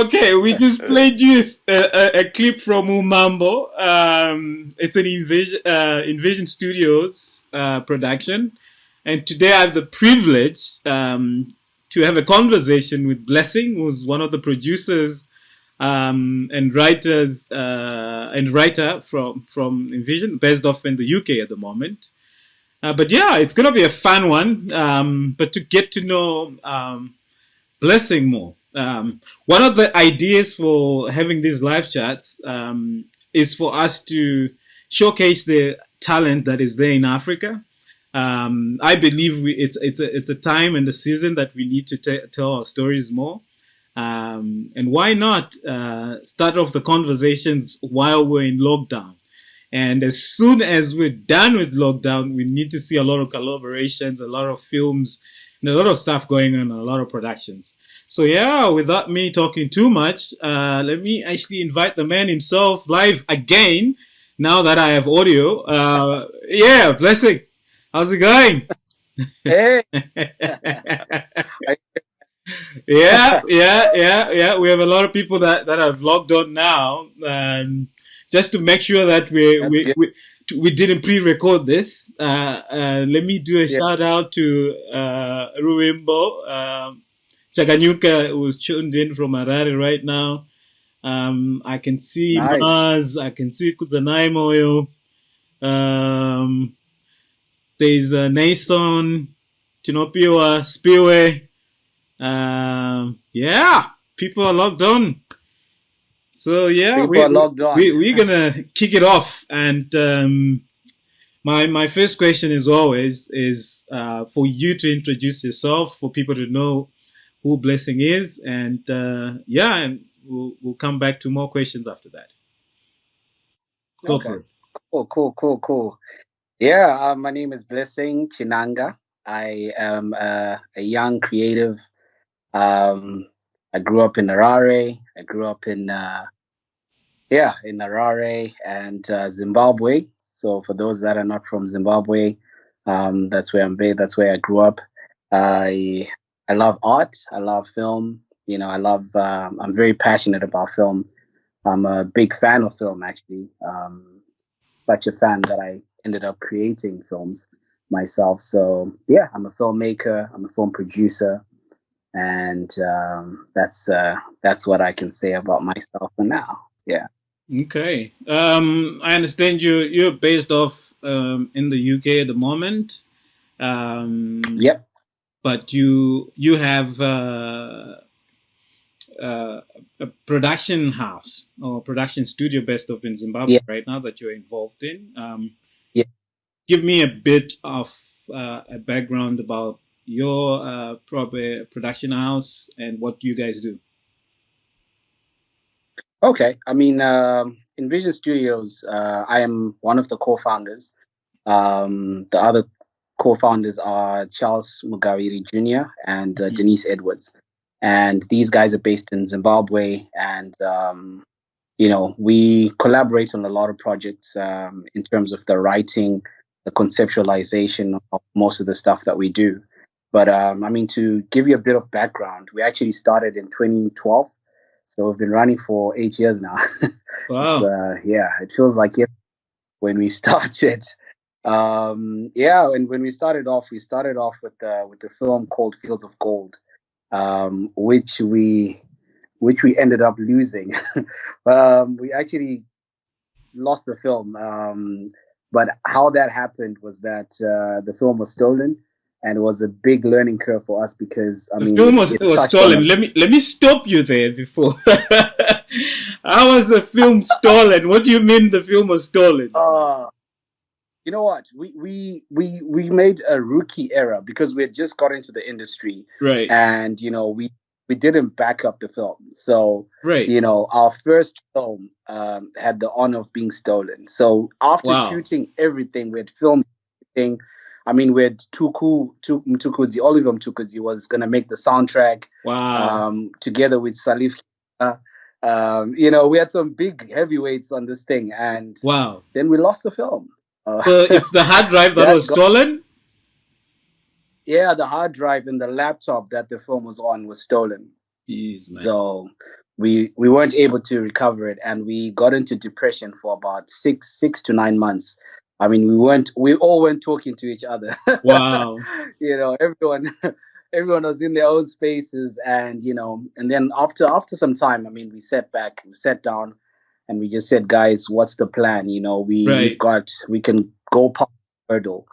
Okay, we just played you a clip from Umambo. It's an Invision Studios production. And today I have the privilege to have a conversation with Blessing, who's one of the producers and writers and writer from Invision, based off in the UK at the moment. But yeah, it's going to be a fun one. But to get to know Blessing more. One of the ideas for having these live chats is for us to showcase the talent that is there in Africa. I believe it's a time and a season that we need to tell our stories more. And why not start off the conversations while we're in lockdown? And as soon as we're done with lockdown, we need to see a lot of collaborations, a lot of films, and a lot of stuff going on, a lot of productions. So yeah, without me talking too much, let me actually invite the man himself live again, now that I have audio. Yeah, Blessing. How's it going? Hey. Yeah. We have a lot of people that have logged on now. Just to make sure that we didn't pre-record this. Let me do a Yeah. shout out to Ruimbo Chaganyuka, who's tuned in from Harare right now. I can see Nice. Mars. I can see Kuzanai Moyo. There's Nason, Chinopio, Spearway. Yeah, people are logged on. So yeah, People are logged on. we're gonna kick it off, and my first question is always for you to introduce yourself, for people to know who Blessing is, and yeah, and we'll come back to more questions after that. Go Okay. for it. Cool. Yeah, my name is Blessing Chinanga. I am a young creative. I grew up in Harare. I grew up in Harare and Zimbabwe. So for those that are not from Zimbabwe, that's where I'm based. That's where I grew up. I love art. I love film. I love. I'm very passionate about film. I'm a big fan of film, actually. Such a fan that I ended up creating films myself. So yeah, I'm a filmmaker. I'm a film producer, and that's what I can say about myself for now. Yeah. Okay. I understand you're based off in the UK at the moment. Yep. But you have a production house or production studio based off in Zimbabwe Yeah. right now that you're involved in. Yeah. Give me a bit of a background about your proper production house and what you guys do. Okay. I mean, Invision Studios. I am one of the co-founders. The other co-founders are Charles Mugawiri Jr. and Denise Edwards, and these guys are based in Zimbabwe. And we collaborate on a lot of projects in terms of the writing, the conceptualization of most of the stuff that we do. But I mean, to give you a bit of background, we actually started in 2012. So we've been running for 8 years now. Wow. Yeah, it feels like it when we started. And when we started off with the film called Fields of Gold, which we ended up losing. We actually lost the film. But how that happened was that the film was stolen. And it was a big learning curve for us because The film was stolen. Let me stop you there before. How was the film stolen? What do you mean the film was stolen? You know what? We made a rookie error because we had just got into the industry, right? And we didn't back up the film, so right. Our first film had the honor of being stolen. So after shooting everything, we had filmed everything. I mean, we had Mtukudzi, Oliver Mtukudzi was going to make the soundtrack. Wow. Together with Salif. We had some big heavyweights on this thing, and wow. Then we lost the film. So it's the hard drive that was stolen? Yeah, the hard drive and the laptop that the film was on was stolen. Jeez, man. So we weren't able to recover it, and we got into depression for about six to 9 months. I mean, we all weren't talking to each other. Wow. Everyone everyone was in their own spaces, and and then after some time, I mean, we sat down, and we just said, guys, what's the plan? Right. We can go past the hurdle.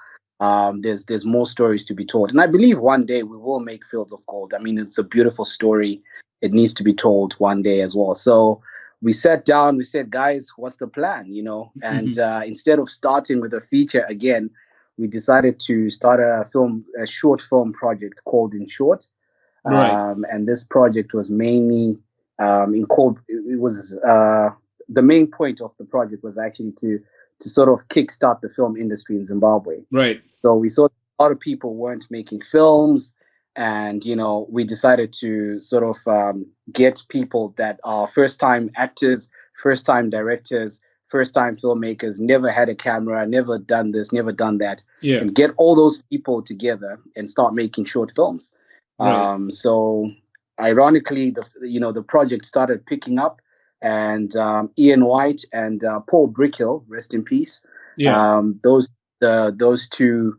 There's more stories to be told, and I believe one day we will make Fields of Gold. I mean, it's a beautiful story. It needs to be told one day as well. So we sat down. We said, guys, what's the plan? And Hmm. instead of starting with a feature again, we decided to start a short film project called In Short. Right. And this project was mainly it was the main point of the project was actually to sort of kickstart the film industry in Zimbabwe. Right. So we saw a lot of people weren't making films, and we decided to sort of get people that are first-time actors, first-time directors, first-time filmmakers, never had a camera, never done this, never done that, Yeah. and get all those people together and start making short films. Right. So ironically, the project started picking up, and Ian White and Paul Brickhill, rest in peace. Yeah. Those two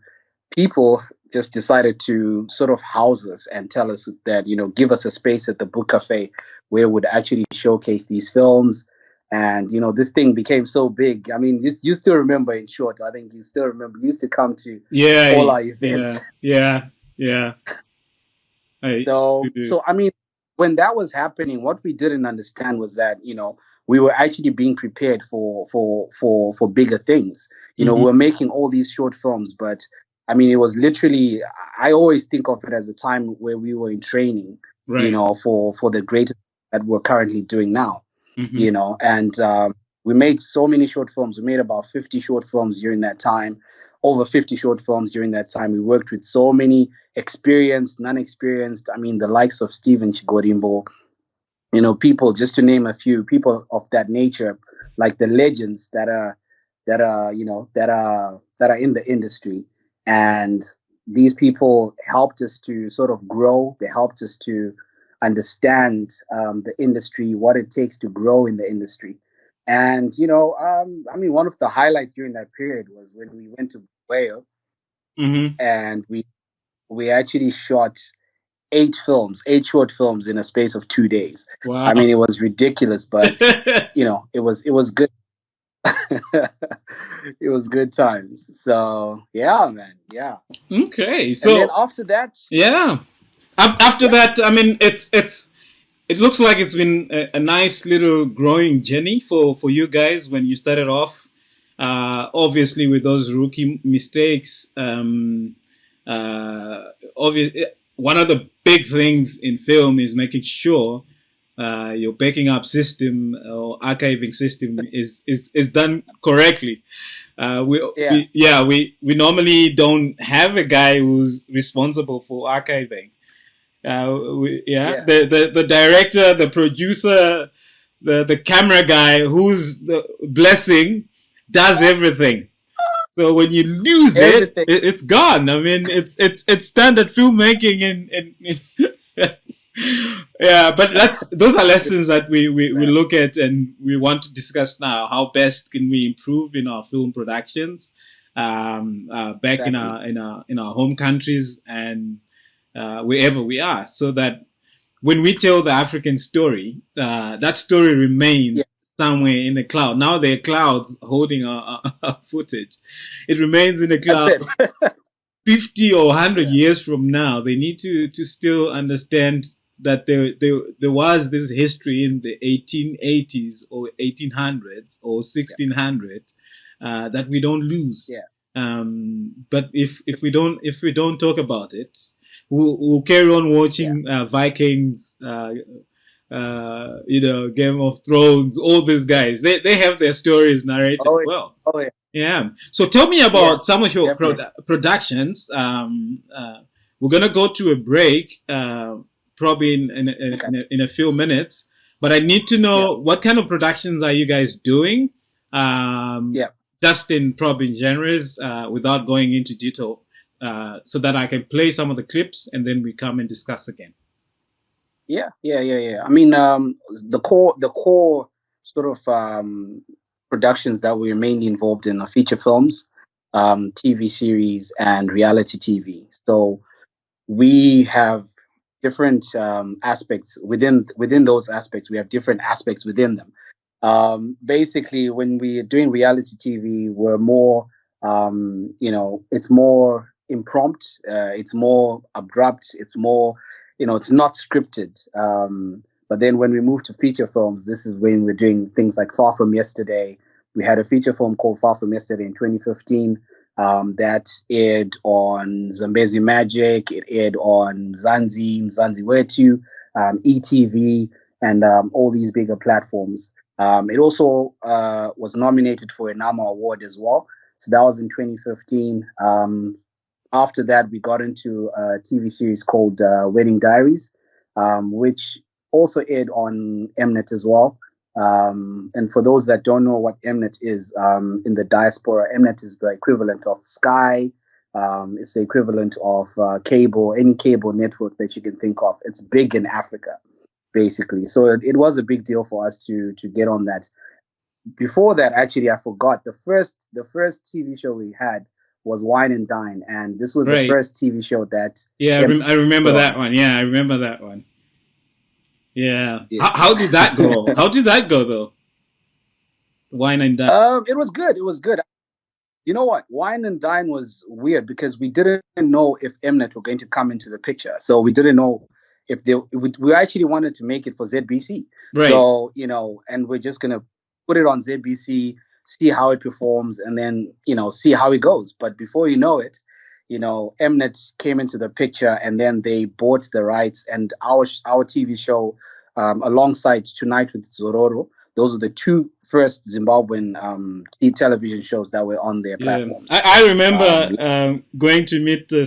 people just decided to sort of house us and tell us that give us a space at the book cafe where we would actually showcase these films. And this thing became so big. I mean, you still remember. In short, I think you still remember. You used to come to Yeah. all our Yeah. events. Yeah. Yeah. I do. So I mean, when that was happening, what we didn't understand was that we were actually being prepared for bigger things. We Hmm. were making all these short films, but I mean, it was literally. I always think of it as a time where we were in training, Right. for the greatest that we're currently doing now. Hmm. And we made so many short films. We made about 50 short films during that time, over 50 short films during that time. We worked with so many experienced, non-experienced. I mean, the likes of Steven Chigorimbo, people, just to name a few, people of that nature, like the legends that are in the industry. And these people helped us to sort of grow. They helped us to understand the industry, what it takes to grow in the industry. And I mean, one of the highlights during that period was when we went to Wales, Hmm. and we actually shot 8 short films in a space of 2 days. Wow. I mean, it was ridiculous, but it was good. It was good times. So yeah, man, yeah. Okay. And then So after that, yeah. After yeah, that, I mean, it looks like it's been a nice little growing journey for you guys when you started off. Obviously, with those rookie mistakes, obviously, one of the big things in film is making sure your backing up system or archiving system is done correctly. yeah, We normally don't have a guy who's responsible for archiving. yeah. The director, the producer, the camera guy, who's the blessing, does everything. So when you lose it, Everything. it's gone. I mean, it's standard filmmaking, and yeah. But those are lessons that we Man. look at and we want to discuss now. How best can we improve in our film productions, back in Exactly. our home countries and wherever we are, so that when we tell the African story, that story remains Yeah, somewhere in the cloud. Now there are clouds holding our footage. It remains in the that's cloud it. 50 or 100 Yeah, years from now. They need to still understand that there was this history in the 1880s or 1800s or yeah, 1600 that we don't lose. yeah. But if we don't talk about it, we'll carry on Yeah. watching Vikings, Game of Thrones, all these guys. They have their stories narrated Oh, yeah. well. Oh, yeah. Yeah. So tell me Yeah, about some of your definitely. productions. We're gonna go to a break, probably Okay. in a few minutes. But I need to Yeah, know what kind of productions are you guys doing? Um, yeah. just in probably genres, without going into detail, so that I can play some of the clips and then we come and discuss again. Yeah. I mean, the core sort of productions that we're mainly involved in are feature films, TV series, and reality TV. So we have different aspects within those aspects. We have different aspects within them. Basically, when we're doing reality TV, we're more, it's more impromptu, it's more abrupt, it's more, it's not scripted. But then when we move to feature films, this is when we're doing things like Far From Yesterday. We had a feature film called Far From Yesterday in 2015 that aired on Zambezi Magic, it aired on Mzansi Wetu, ETV, and all these bigger platforms. It also was nominated for a NAMA award as well. So that was in 2015. After that, we got into a TV series called Wedding Diaries, which also aired on Mnet as well. And for those that don't know what Mnet is, in the diaspora, Mnet is the equivalent of Sky. It's the equivalent of cable, any cable network that you can think of. It's big in Africa, basically. So it was a big deal for us to get on that. Before that, actually, I forgot the first TV show we had was Wine and Dine, and this was the Right. first TV show that Yeah, Mnet I remember put that on. one. Yeah, I remember that one. Yeah. Yeah. How did that go? How did that go though? Wine and dine. It was good. It was good. You know what? Wine and Dine was weird because we didn't know if Mnet were going to come into the picture. So we didn't know if we actually wanted to make it for ZBC. Right. So, and we're just going to put it on ZBC, see how it performs, and then, see how it goes. But before you know it, Mnet came into the picture, and then they bought the rights, and our TV show, alongside Tonight with Zororo, those are the two first Zimbabwean television shows that were on their Yeah. platforms. I remember Um, going to meet the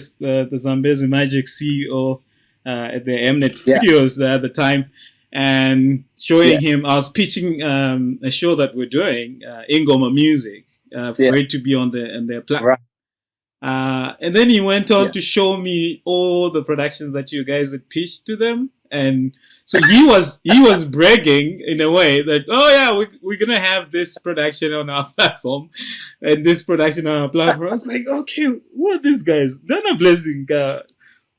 Zambezi Magic CEO at the Mnet yeah, Studios there at the time and yeah, showing him. I was pitching a show that we're doing, Ingoma Music, yeah, for it to be on their platform. right, And then he went on yeah, to show me all the productions that you guys had pitched to them. And so he was bragging in a way that, oh yeah, we're going to have this production on our platform and this production on our platform. I was like, okay, what are these guys? They're not blessing.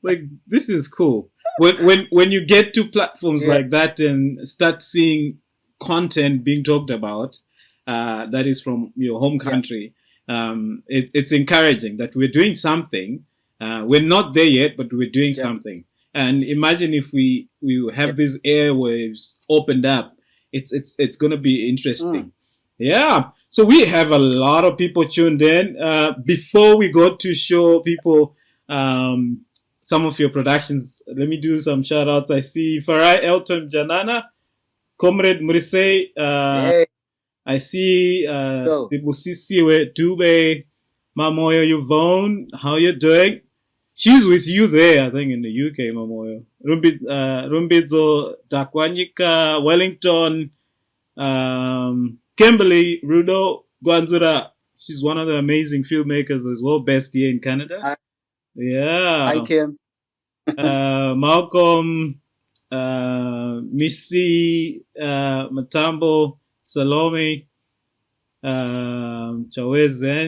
Like, this is cool. When you get to platforms yeah, like that and start seeing content being talked about, that is from your home yeah, country, it's encouraging that we're doing something. We're not there yet, but we're doing yeah, something. And imagine if we yeah. have these airwaves opened up. It's going to be Mm, interesting. Yeah. So we have a lot of people tuned in. Before we go to show people some of your productions, let me do some shout outs. I see Farai Elton Janana, Comrade Murise, hey, I see go. Sibusisiwe Dube, Mamoyo Yvonne. How you doing? She's with you there, I think, in the UK, Mamoyo. Rumbidzo Dakwanyika, Wellington, Kimberly Rudo Gwanzura. She's one of the amazing filmmakers as well, best here in Canada. Hi, hi, Yeah. Kim. Malcolm, Missy, Matambo, Salome, Chawezi,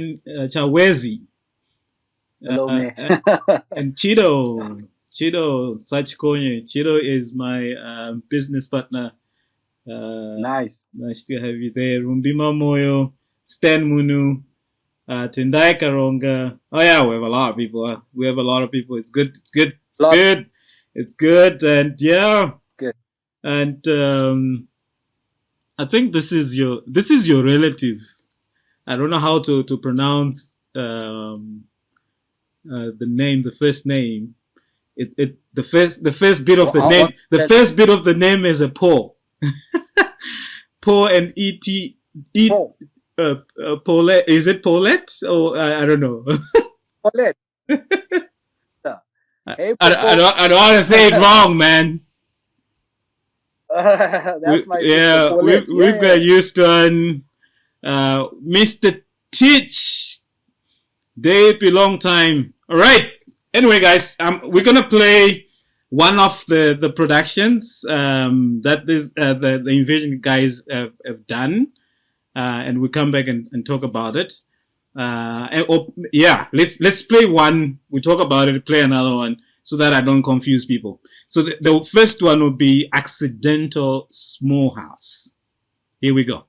Hello, man. and Chido. Chido Sachkonye. Chido is my business partner. Nice. Nice to have you there. Rumbima Moyo, Stan Munu, Tendai Karonga. Oh yeah, we have a lot of people. We have a lot of people. It's good. It's good. It's Lot good. It's good. And yeah. good. And I think this is your relative. I don't know how to pronounce the first name. The first bit of the name. What The that first bit of the name is a Paul. Paul and E Paul? Paulette. Is it Paulette or I don't know. Paulette. I, Hey, Popo. I don't want to say it wrong, man. That's my sister, Paulette. Yeah, We've got Houston, Mr. Teach, Dave, a long time. All right. Anyway, guys, we're gonna play one of the productions that the Invision guys have done, and we come back and talk about it. Let's play one. We talk about it. Play another one so that I don't confuse people. So the first one will be Accidental Small House. Here we go.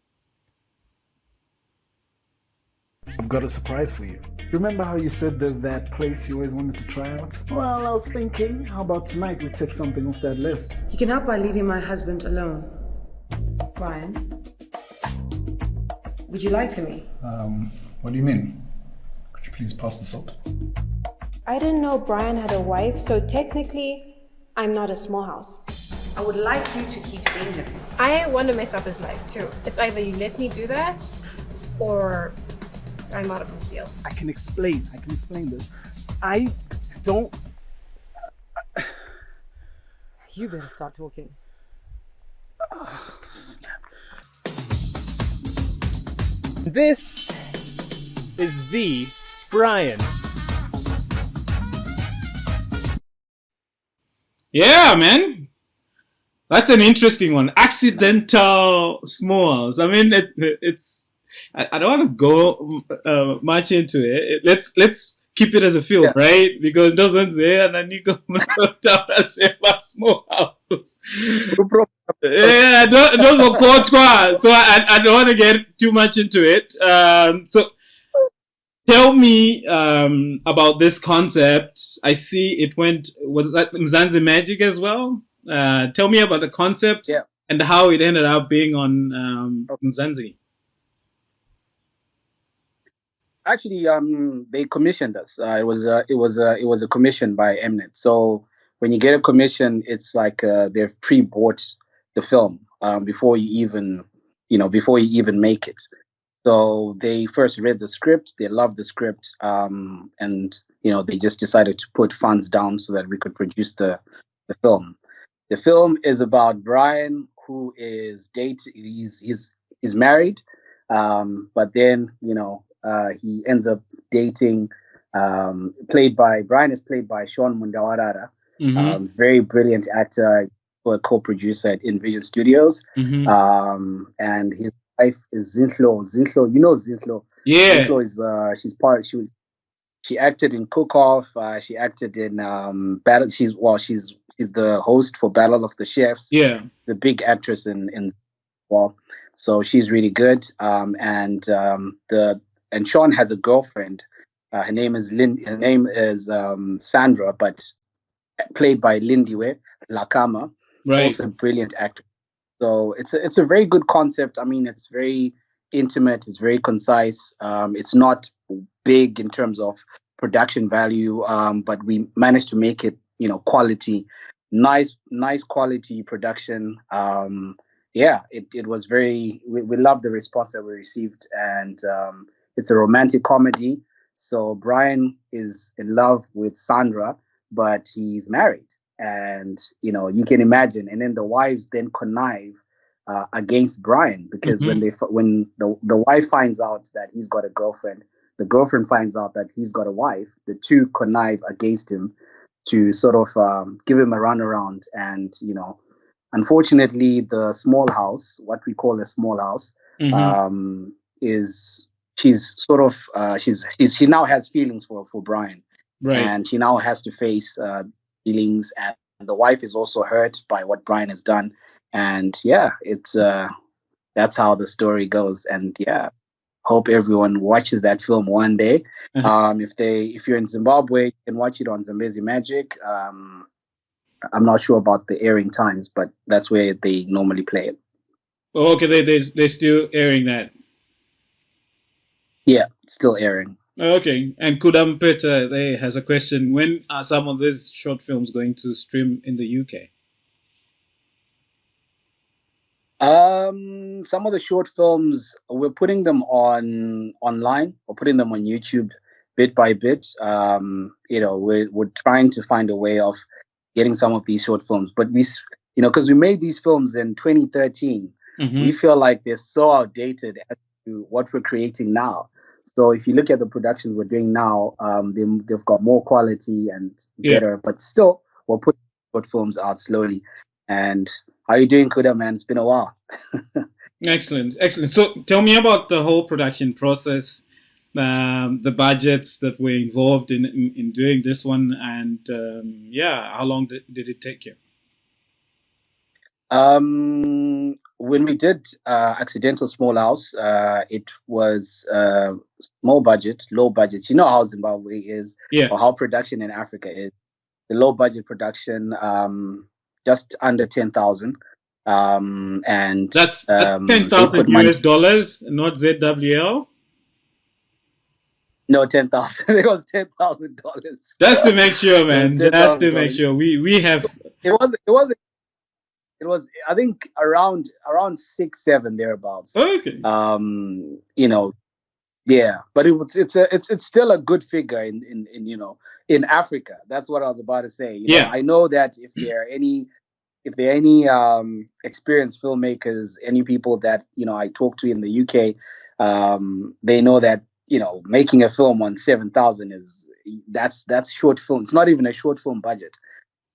I've got a surprise for you. Remember how you said there's that place you always wanted to try out? Well, I was thinking, how about tonight we take something off that list? You can help by leaving my husband alone. Brian, would you lie to me? What do you mean? Could you please pass the salt? I didn't know Brian had a wife, so technically, I'm not a small house. I would like you to keep seeing him. I want to mess up his life too. It's either you let me do that, or I'm out of this deal. I can explain this. I don't... You better start talking. Oh, snap. This is the Brian. Yeah, man. That's an interesting one. Accidental Small House. I mean, it's. I don't want to go much into it. Let's keep it as a film, right? Because it doesn't say and then you go down a small house. Yeah, those are called. So I don't want to get too much into it. So tell me about this concept. I see it was that Mzansi Magic as well? Tell me about the concept and how it ended up being on Mzansi. Actually, they commissioned us. It was a commission by Mnet. So when you get a commission, it's like they've pre-bought the film before you even make it. So they first read the script, they loved the script, and they just decided to put funds down so that we could produce the film. The film is about Brian, who is he's married, but then he ends up dating. Brian is played by Sean Mundawarara, very brilliant actor, a co-producer at Invision Studios, and his wife is Zinhlo. Zinhlo, you know Zinhlo. Yeah. Zinhlo is she acted in Cook Off. She acted in Battle. She's the host for Battle of the Chefs. Yeah. The big actress in so she's really good. And Sean has a girlfriend. Her name is Sandra, but played by Lindiwe Lakama, also a brilliant actress. So it's a very good concept. I mean, it's very intimate. It's very concise. It's not big in terms of production value, but we managed to make it, quality, nice quality production. It was very. We love the response that we received, and it's a romantic comedy. So Brian is in love with Sandra, but he's married. And, you can imagine. And then the wives then connive against Brian because when the wife finds out that he's got a girlfriend, the girlfriend finds out that he's got a wife, the two connive against him to sort of give him a runaround. And, unfortunately, the small house, what we call a small house, she now has feelings for Brian. Right. And she now has to face feelings, and the wife is also hurt by what Brian has done. And it's that's how the story goes. And hope everyone watches that film one day. If you're in Zimbabwe, you can watch it on Zambezi Magic. I'm not sure about the airing times, but that's where they normally play it. Oh, okay, they're still airing that. Yeah, still airing. Okay, and Kudam Peter has a question. When are some of these short films going to stream in the UK? Some of the short films, we're putting them online. We're putting them on YouTube bit by bit. We're trying to find a way of getting some of these short films. But because we made these films in 2013, we feel like they're so outdated as to what we're creating now. So if you look at the productions we're doing now, they've got more quality and better, but still we'll put short films out slowly. And how you doing, Kuda, man? It's been a while. Excellent, excellent. So tell me about the whole production process, the budgets that were involved in doing this one, and how long did it take you? When we did Accidental Small House, it was small budget, low budget. You know how Zimbabwe is, Yeah. or how production in Africa is. The low budget production, just under 10,000. And that's 10,000 US dollars, not ZWL. No, 10,000. It was $10,000. Just to make sure, man. Just to make sure. We have. It was I think around 6-7 thereabouts. Okay. Yeah, but it's still a good figure in Africa. That's what I was about to say. I know that if there are any experienced filmmakers, any people that I talk to in the UK, they know that making a film on 7,000 that's short film. It's not even a short film budget.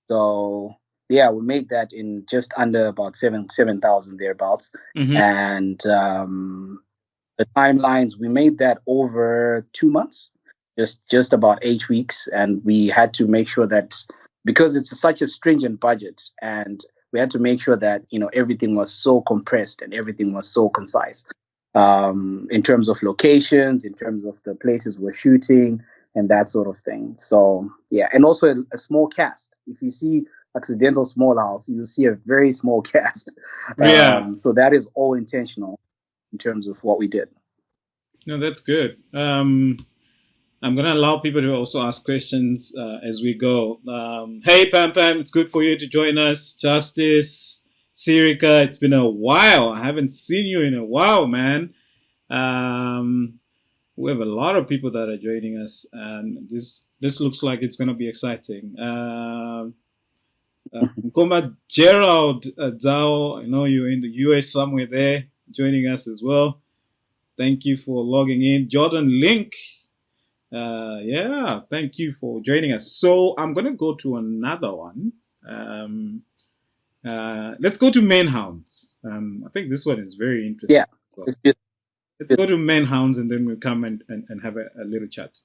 So yeah, we made that in just under about 7,000 thereabouts. Mm-hmm. And the timelines, we made that over 2 months, just about 8 weeks. And we had to make sure that, because it's such a stringent budget, and we had to make sure that everything was so compressed and everything was so concise, in terms of locations, in terms of the places we're shooting, and that sort of thing. So yeah, and also a small cast. If you see Accidental Small House, you'll see a very small cast. So that is all intentional in terms of what we did. No, that's good. I'm going to allow people to also ask questions as we go. Hey, Pam, it's good for you to join us. Justice, Sirika, it's been a while. I haven't seen you in a while, man. We have a lot of people that are joining us, and this looks like it's going to be exciting. Nkoma Gerald Zhao, I know you're in the US somewhere there, joining us as well. Thank you for logging in. Jordan Link, thank you for joining us. So I'm going to go to another one. Let's go to Manhounds. I think this one is very interesting. Yeah, it's good. Let's go to Manhounds, and then we'll come and have a little chat.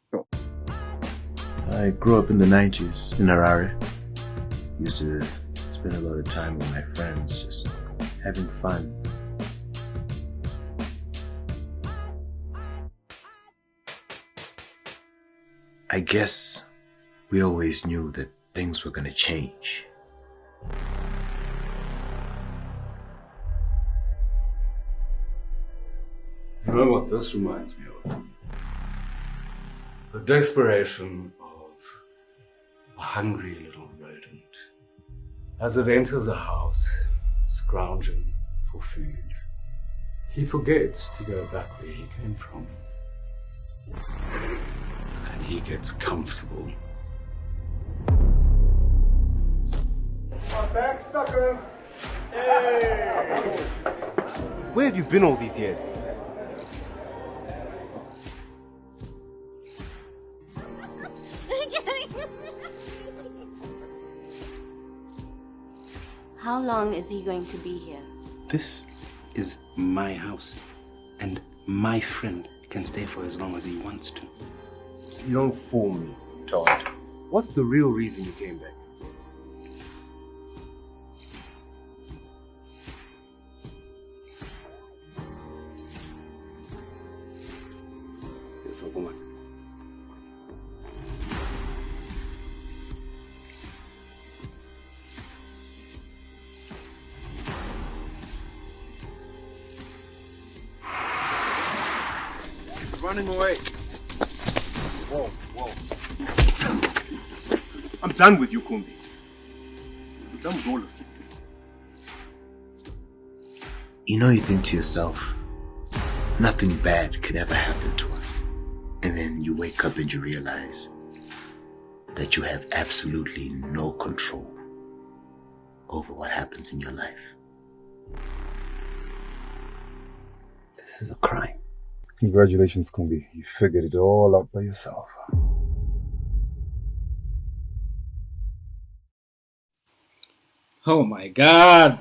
Sure. I grew up in the 90s in Harare. Used to spend a lot of time with my friends, just having fun. I guess we always knew that things were going to change. You know what this reminds me of? The desperation of a hungry little rodent as it enters a house, scrounging for food. He forgets to go back where he came from. And he gets comfortable. We're back, suckers! Hey! Where have you been all these years? How long is he going to be here? This is my house, and my friend can stay for as long as he wants to. You don't fool me, Todd. What's the real reason you came back? Yes, Okuma. He's running away. Whoa. I'm done with you, Kumbi. I'm done with all of you. You know, you think to yourself, nothing bad could ever happen to us. And then you wake up and you realize that you have absolutely no control over what happens in your life. This is a crime. Congratulations, Kumbi. You figured it all out by yourself. Oh my God.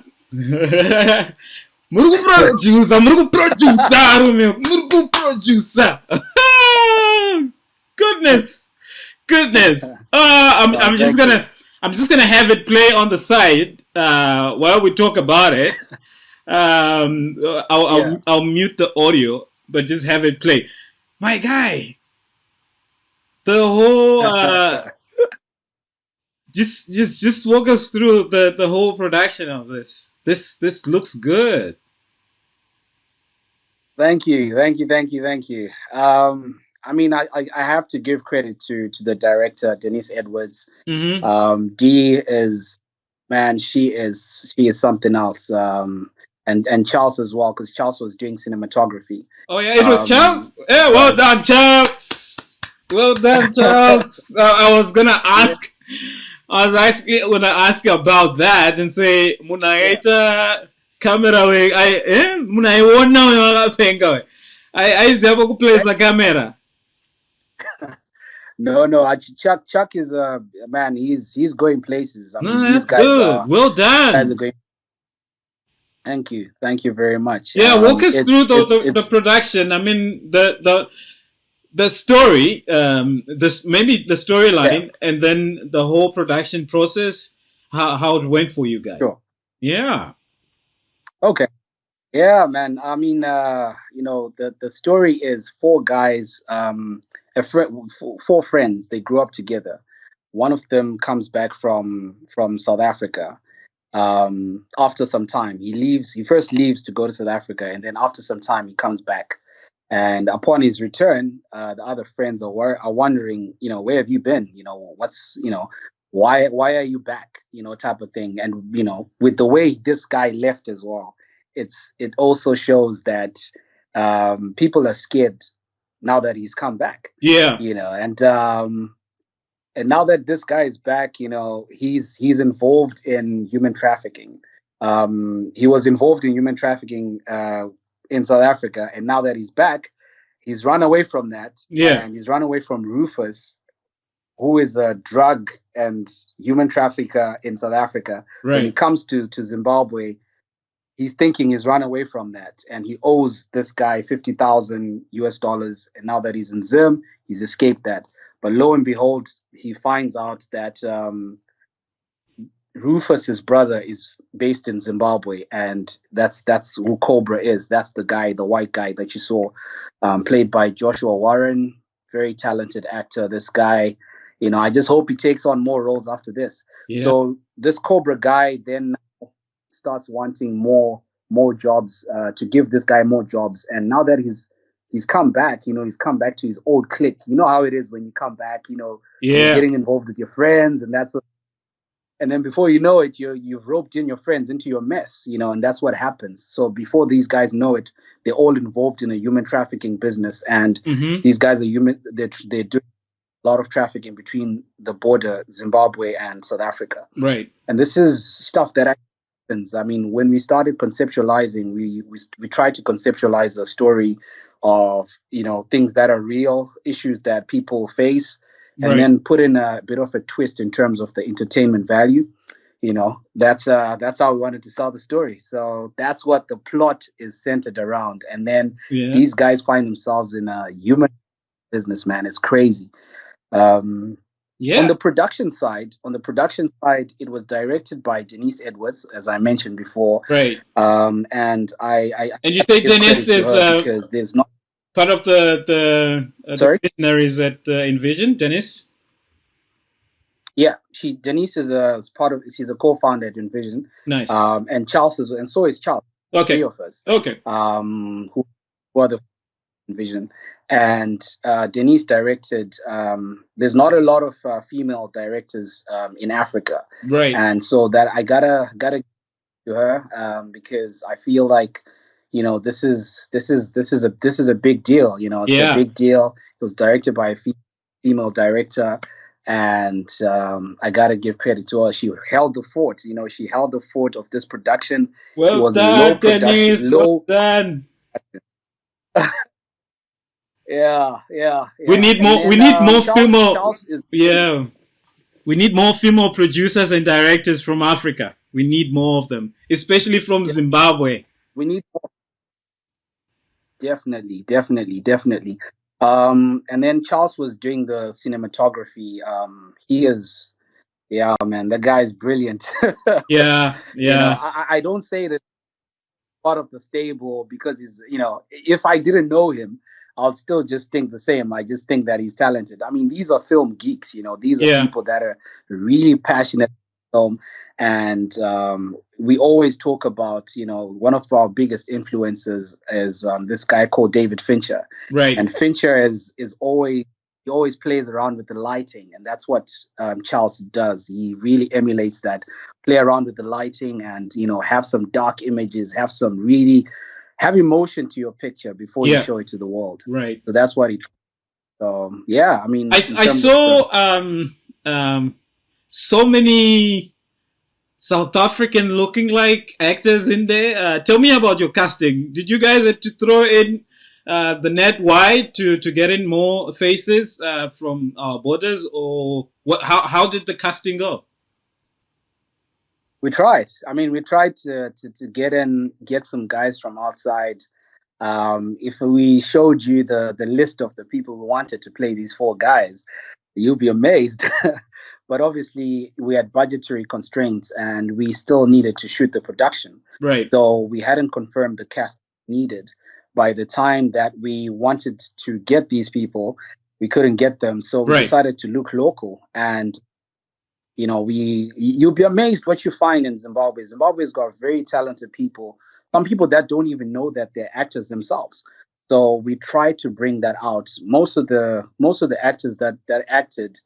Muri producer, Muri producer. Goodness, goodness. I'm just Thank you. gonna have it play on the side while we talk about it. Yeah. I'll mute the audio, but just have it play. My guy, the whole just walk us through the whole production of this. This looks good. Thank you. I mean, I have to give credit to the director, Denise Edwards. Mm-hmm. Dee is, man, she is something else. And Charles as well, because Charles was doing cinematography. Oh yeah, it was Charles. Yeah, well done, Charles. Well done, Charles. I was gonna ask. I was actually gonna ask you about that and say, Munaita camera way. Munaiona wakapenga. I zabo kuplace a camera. No, Chuck is a man. He's going places. I mean, No, these that's guys good. are Well done. guys are going. Thank you very much. Yeah, walk us through the production. I mean, the story, maybe the storyline, and then the whole production process. How it went for you guys? Sure. Yeah. Okay. Yeah, man. I mean, the story is four guys, four friends. They grew up together. One of them comes back from South Africa. After some time, he leaves. He first leaves to go to South Africa, and then after some time, he comes back. And upon his return, the other friends are wondering, where have you been? Why are you back? Type of thing. And with the way this guy left as well, it also shows that people are scared now that he's come back. Yeah. And now that this guy is back, he's involved in human trafficking. He was involved in human trafficking in South Africa, and now that he's back, he's run away from that. Yeah. And he's run away from Rufus, who is a drug and human trafficker in South Africa. Right. When he comes to Zimbabwe, he's thinking he's run away from that, and he owes this guy $50,000. And now that he's in Zim, he's escaped that. But lo and behold, he finds out that Rufus, his brother, is based in Zimbabwe, and that's who Cobra is. That's the guy, the white guy that you saw, played by Joshua Warren, very talented actor. This guy, I just hope he takes on more roles after this. Yeah. So this Cobra guy then starts wanting more jobs, to give this guy more jobs. And now that he's come back, he's come back to his old clique. You know how it is when you come back, you're getting involved with your friends, and and then before you know it, you've roped in your friends into your mess, and that's what happens. So before these guys know it, they're all involved in a human trafficking business, and these guys are they're doing a lot of trafficking between the border, Zimbabwe and South Africa. Right. And this is stuff that happens. I mean, when we started conceptualizing, we tried to conceptualize a story of things that are real, issues that people face, and then put in a bit of a twist in terms of the entertainment value. That's how we wanted to sell the story. So that's what the plot is centered around. And then these guys find themselves in a human business, man. It's crazy. On the production side, it was directed by Denise Edwards, as I mentioned before. Right. And you say Denise is because there's not part of the visionaries at Invision. Denise. Yeah, Denise is she's a co-founder at Invision. Nice. And Charles and so is Charles. Okay. 3 of us. Okay. Who are the Invision. And Denise directed. There's not a lot of female directors in Africa, right? And so that I gotta to her because I feel like this is a big deal. It's a big deal. It was directed by a female director, and I gotta give credit to her. She held the fort. She held the fort of this production. Well it was done, Denise. Well done. Yeah. We need more. We need more female. We need more female producers and directors from Africa. We need more of them, especially from Zimbabwe. We need more. Definitely. And then Charles was doing the cinematography. He is, yeah, man, that guy is brilliant. Yeah. You know, I don't say that part of the stable because he's, you know, if I didn't know him, I'll still just think the same. I just think that he's talented. I mean, these are film geeks, you know, these are people that are really passionate about film. And we always talk about, you know, one of our biggest influences is this guy called David Fincher. Right. And Fincher is always, he always plays around with the lighting, and that's what Charles does. He really emulates that, play around with the lighting, and you know, have some dark images, have emotion to your picture before you show it to the world. Right. So that's what he. So yeah, I mean, I saw so many South African looking like actors in there. Tell me about your casting. Did you guys have to throw in the net wide to get in more faces from our borders, or what? How did the casting go? We tried. I mean, we tried to get some guys from outside. If we showed you the list of the people who wanted to play these 4 guys, you'll be amazed. But obviously, we had budgetary constraints, and we still needed to shoot the production. Right. So we hadn't confirmed the cast needed. By the time that we wanted to get these people, we couldn't get them. So we decided to look local. And, you know, you'll be amazed what you find in Zimbabwe. Zimbabwe's got very talented people, some people that don't even know that they're actors themselves. So we try to bring that out. Most of the actors that acted,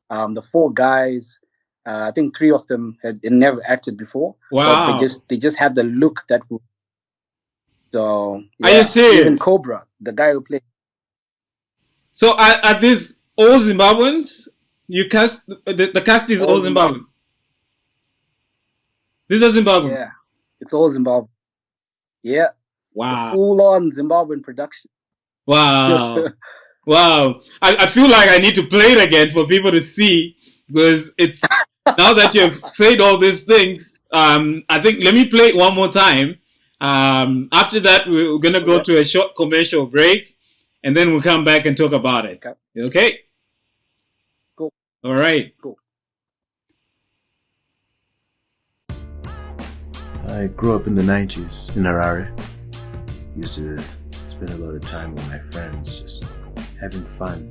the 4 guys, I think 3 of them had never acted before. Wow. But they just had the look that. So yeah. Are you serious? Even Cobra, the guy who played. So are these all Zimbabweans? You cast the cast is all Zimbabwean. These are Zimbabweans. Yeah, it's all Zimbabwe. Yeah. Wow. Full on Zimbabwean production. Wow. Wow. I feel like I need to play it again for people to see, because it's now that you've said all these things. I think let me play it one more time. After that, we're gonna go to a short commercial break, and then we'll come back and talk about it. Okay? Cool. All right. Cool. I grew up in the 90s in Harare. Used to spend a lot of time with my friends, just having fun.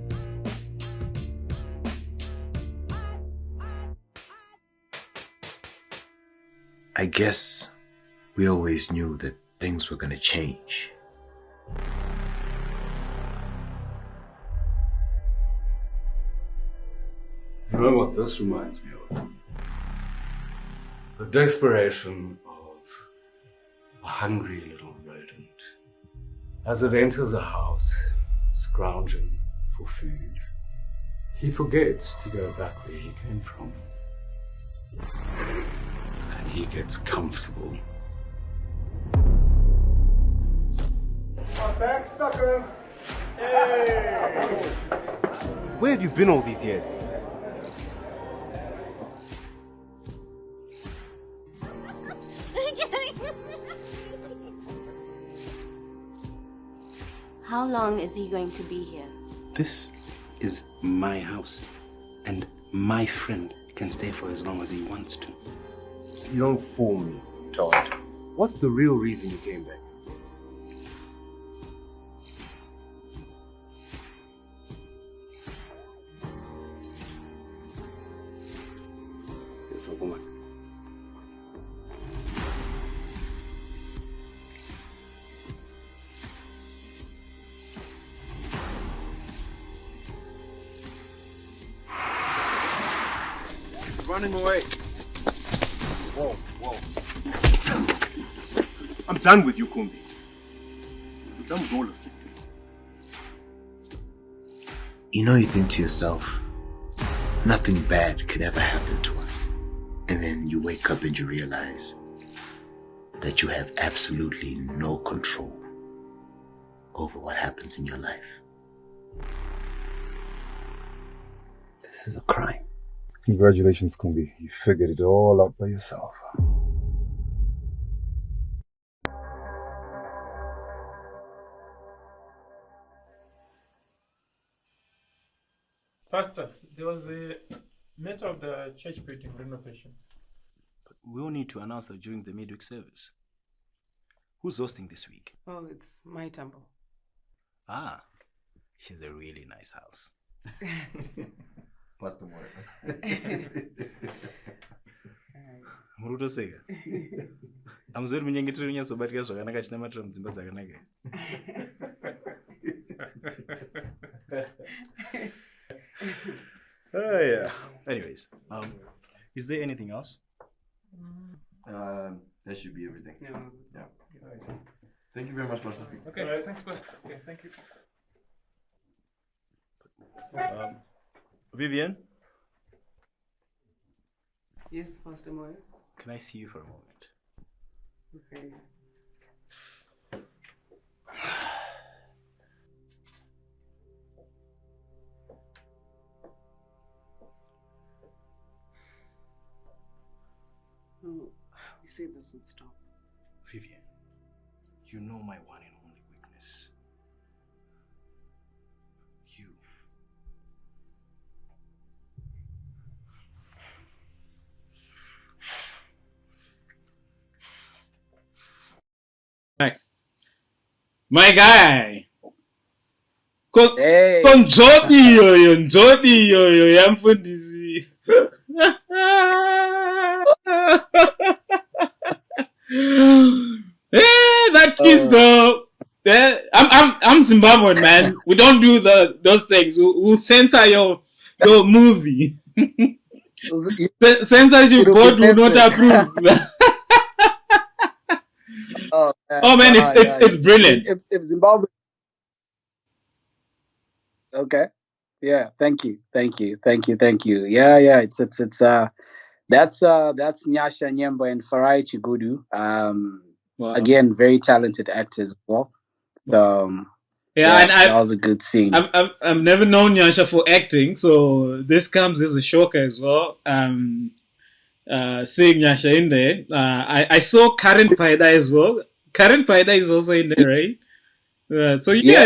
I guess we always knew that things were gonna change. You know what this reminds me of? The desperation of a hungry little rodent as it enters a house, scrounging for food. He forgets to go back where he came from. And he gets comfortable. Our back suckers! Hey! Where have you been all these years? How long is he going to be here? This is my house, and my friend can stay for as long as he wants to. You don't fool me, Todd. What's the real reason you came back? Yes, Obama. Running away. Whoa, whoa. I'm done with you, Kumbi. I'm done with all of you. You know, you think to yourself, nothing bad could ever happen to us. And then you wake up and you realize that you have absolutely no control over what happens in your life. This is a crime. Congratulations, Kumbi. You figured it all out by yourself. Pastor, there was a matter of the church building renovations. But we'll need to announce that during the midweek service. Who's hosting this week? Oh, it's my temple. Ah, she has a really nice house. Pastor Moore. Muruto seka. Amuzori munyengetero unyazobatika zvakanaka chinamatira mudzimba dzakanaka. Oh yeah. Anyways, is there anything else? That should be everything. No, yeah. Thank you very much, Pastor. Okay, thanks, Pastor. Okay, thank you. Vivian? Yes, Pastor Moy. Can I see you for a moment? Okay. Oh, we said this would stop. Vivian, you know my one and only weakness. You. My guy. Hey. Njodi yoyo yamfundisi. That kiss though. I'm Zimbabwean, man. We don't do those things. We'll censor your movie. Censorship board will not approve. Oh man, it's brilliant. If Zimbabwe. Okay. Yeah. Thank you. Yeah. It's that's Nyasha Nyembo and Farai Chigudu. Wow. Again, very talented actors as well. So, and that was a good scene. I've never known Nyasha for acting, so this comes as a shocker as well. Seeing Nyasha in there, I saw Karen Paida as well. Karen Paida is also in there, right? So you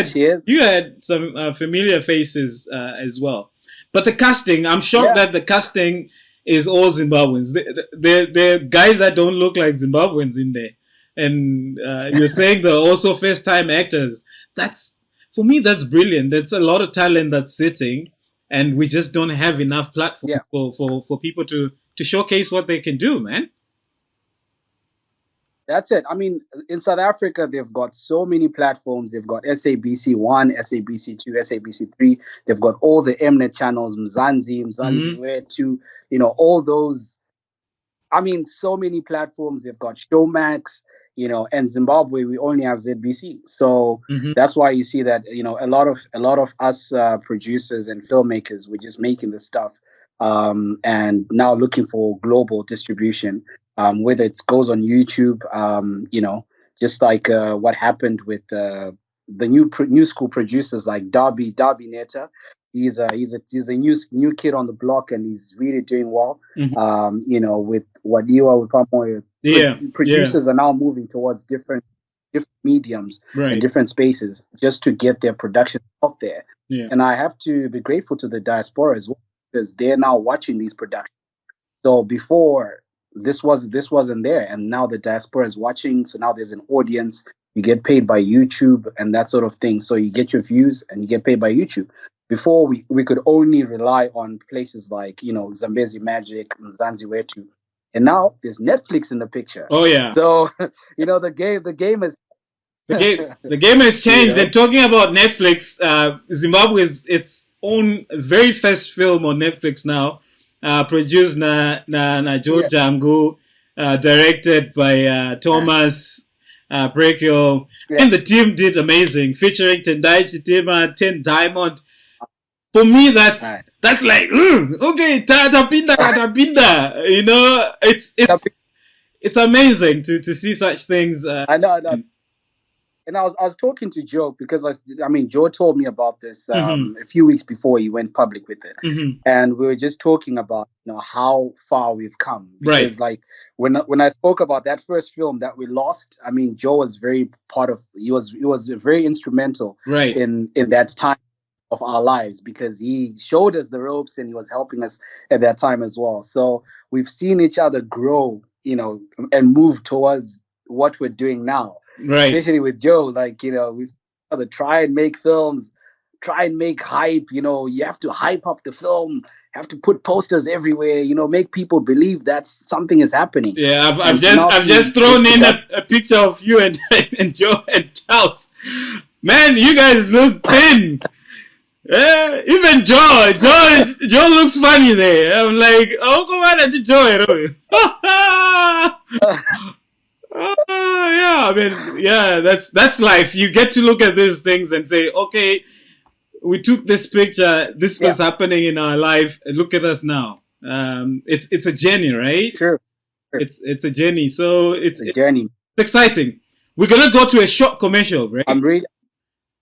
had some familiar faces as well. But the casting, I'm shocked that the casting is all Zimbabweans. They're guys that don't look like Zimbabweans in there. And you're saying they're also first-time actors. For me, that's brilliant. That's a lot of talent that's sitting, and we just don't have enough platform for people to showcase what they can do, man. That's it. I mean, in South Africa, they've got so many platforms. They've got SABC 1, SABC 2, SABC 3. They've got all the Mnet channels, Mzansi Where 2, all those. I mean, so many platforms. They've got Showmax, and Zimbabwe, we only have ZBC. So that's why you see that, a lot of us producers and filmmakers, we're just making this stuff and now looking for global distribution. Whether it goes on YouTube, just like what happened with the new school producers like Darby Neta. He's a new kid on the block, and he's really doing well. With Wadiwa, with Pamoyo, producers are now moving towards different mediums and different spaces just to get their production out there. Yeah. And I have to be grateful to the diaspora as well, because they're now watching these productions. So before, this wasn't there, and now the diaspora is watching. So now there's an audience. You get paid by YouTube and that sort of thing. So you get your views and you get paid by YouTube. Before we could only rely on places like Zambezi Magic, Mzansi Where 2, and now there's Netflix in the picture. Oh yeah. So the game is the game has changed. And talking about Netflix, Zimbabwe is its own very first film on Netflix now. Produced na George Angu, directed by Thomas Brekio, and the team did amazing, featuring Tendai Chitima, Ten Diamond. For me, that's like okay, Tatapinda. It's amazing to see such things. I know. And I was talking to Joe because Joe told me about this a few weeks before he went public with it, and we were just talking about how far we've come. Because like when I spoke about that first film that we lost, Joe was very part of. He was very instrumental in that time of our lives, because he showed us the ropes and he was helping us at that time as well. So we've seen each other grow, and move towards what we're doing now. Right. Especially with Joe, like, we've try and make films, try and make hype. You have to hype up the film, have to put posters everywhere, make people believe that something is happening. Yeah, I've just thrown in a picture of you and and Joe and Charles. Man, you guys look thin. Yeah, even Joe looks funny there. I'm like, oh, come on, and Joe. Yeah, I mean, yeah, that's life. You get to look at these things and say, okay, we took this picture. This was happening in our life. Look at us now. It's a journey, right? Sure. It's a journey. So it's a journey. It's exciting. We're gonna go to a short commercial, right? I'm ready.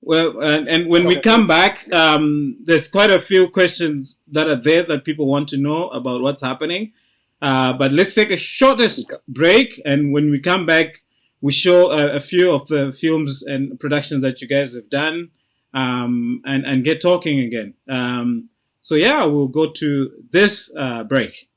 Well, and when we come back, there's quite a few questions that are there that people want to know about what's happening. But let's take a shortest break, and when we come back, we show a few of the films and productions that you guys have done, and get talking again. So yeah, we'll go to this break.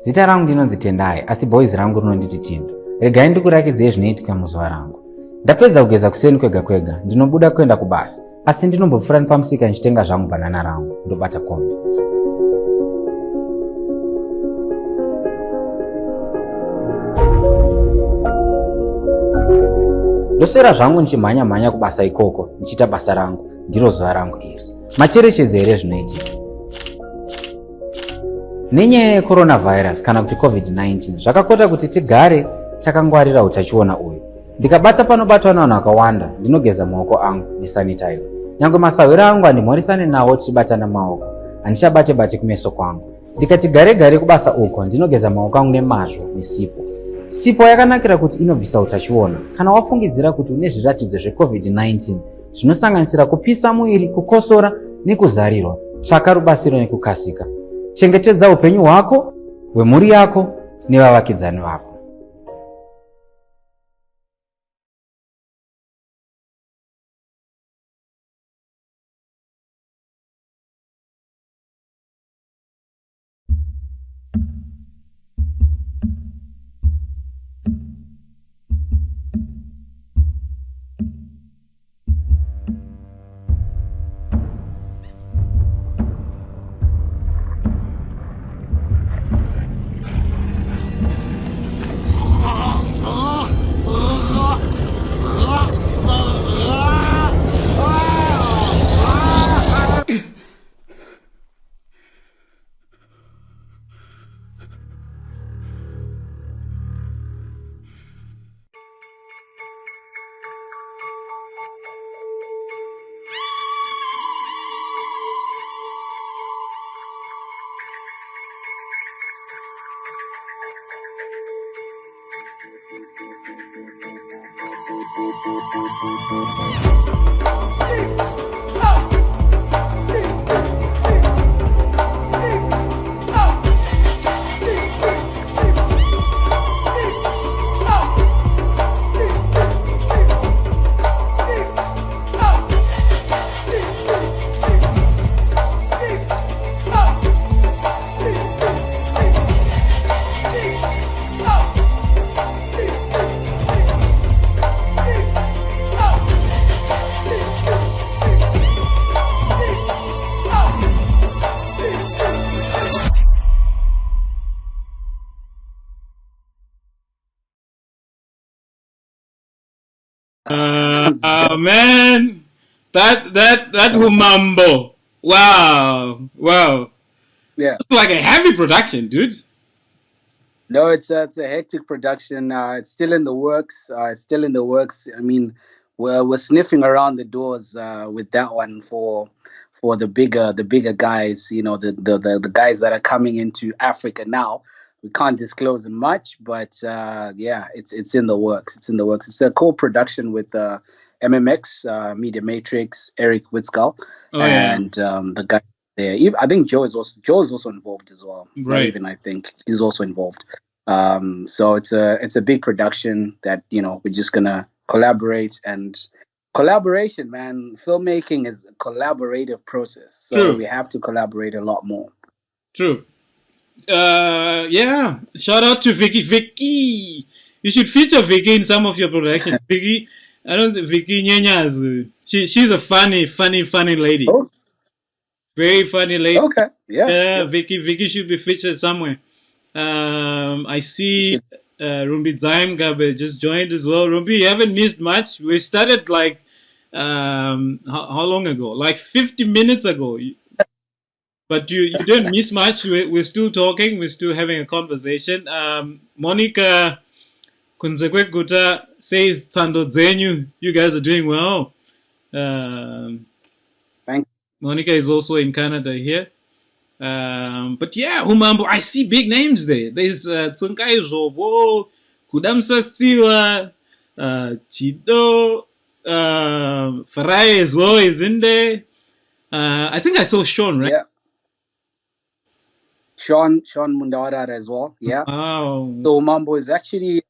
Zita rangu ndinonzi Tendai, asi boys rangu rinonditi Tindo. Regai ndikurakidzei zvinoitika muzuva rangu. Ndapedza kugeza kuseni kwega kwega, ndinobuda kuenda kubasa, asi ndinombopfuura nepamusika ndichitenga zvangu banana rangu, ndobata kombi. Ndoswera zvangu ndichimhanya kubasa ikoko, ndichiita basa rangu, ndiro zuva rangu iri. Macherechedzi here zvinoitika. Nenyaya yeCoronavirus kana kuti COVID-19, zvakakota kuti tigare takangwarira utachiona uyu. Ndikabata panobatwa navanhu vakawanda, ndinogeza maoko angu nesanitizer. Nyangwe masawiro angu andimhoresane nawo tichibatana maoko, handichabate kumeso kwangu. Ndikati gare kubasa uko, ndinogeza maoko angu nemazvo nesipo. Sipo yakanakira kuti inobvisa utachiona. Kana wafungidzira kuti une zviratidzo zveCovid-19, zvinosanganisira kupisa muiri, kukosora nekuzarirwa, tsvaka rubatsiro nekukasika. Chengetedza upenyu hwako, hwemhuri yako nevavakidzani vako. Man, that Humambo. Wow. Yeah. It's like a heavy production, dude. No, it's a hectic production. It's still in the works. I mean, we're sniffing around the doors with that one for the bigger guys. The guys that are coming into Africa now. We can't disclose much, but it's in the works. It's a co-production with MMX, Media Matrix, Eric Witzgal, and the guy there. I think Joe is also involved as well. Right. Not even I think he's also involved. So it's a big production that we're just gonna collaborate, and collaboration, man. Filmmaking is a collaborative process, so we True. have to collaborate a lot more. True. Yeah. Shout out to Vicky. Vicky, you should feature Vicky in some of your productions. Vicky, I don't think Vicky Nyenya is. She's a funny lady. Oh, Very funny lady. okay, yeah. Yeah, Vicky should be featured somewhere. I see Rumbi Zaimgabe just joined as well. Rumbi, you haven't missed much. We started like how long ago? Like 50 minutes ago. But you didn't miss much. We're still talking. We're still having a conversation. Monica Kunzekwe Guta says Tando Zenyu, you guys are doing well. Thank Monica is also in Canada here. But yeah, Humambo, I see big names there. There's Tsunkai Robo, Kudamsa Siwa, Chido, Farai as well is in there. I think I saw Sean, right? Yeah. Sean Mundara as well. Yeah. Wow. So Mambo is actually